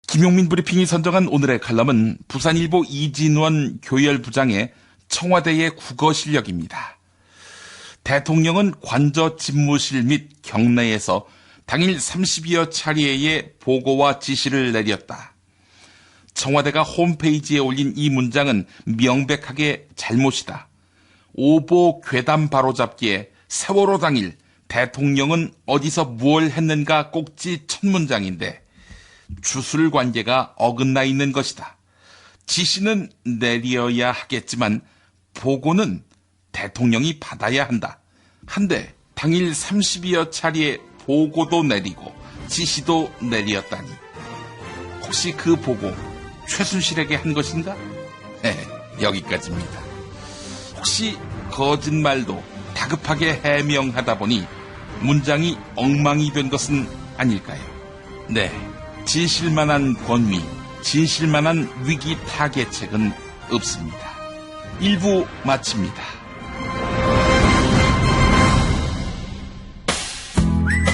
김용민 브리핑이 선정한 오늘의 칼럼은 부산일보 이진원 교열부장의 청와대의 국어 실력입니다. 대통령은 관저 집무실 및 경내에서 당일 30여 차례의 보고와 지시를 내렸다. 청와대가 홈페이지에 올린 이 문장은 명백하게 잘못이다. 오보 괴담 바로잡기에 세월호 당일 대통령은 어디서 무엇을 했는가 꼭지 첫 문장인데 주술 관계가 어긋나 있는 것이다. 지시는 내려야 하겠지만 보고는 대통령이 받아야 한다. 한데 당일 30여 차례의 보고도 내리고 지시도 내렸다니 혹시 그 보고 최순실에게 한 것인가? 여기까지입니다. 혹시 거짓말도 다급하게 해명하다 보니 문장이 엉망이 된 것은 아닐까요? 네, 진실만한 권위, 진실만한 위기 타개책은 없습니다. 1부 마칩니다.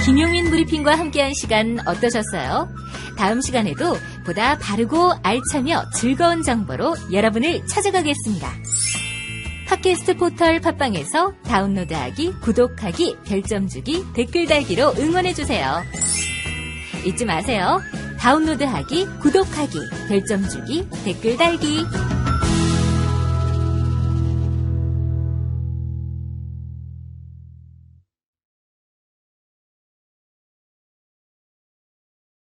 김용민 브리핑과 함께한 시간 어떠셨어요? 다음 시간에도 보다 바르고 알차며 즐거운 정보로 여러분을 찾아가겠습니다. 팟캐스트 포털 팟빵에서 다운로드하기, 구독하기, 별점 주기, 댓글 달기로 응원해주세요. 잊지 마세요. 다운로드하기, 구독하기, 별점 주기, 댓글 달기.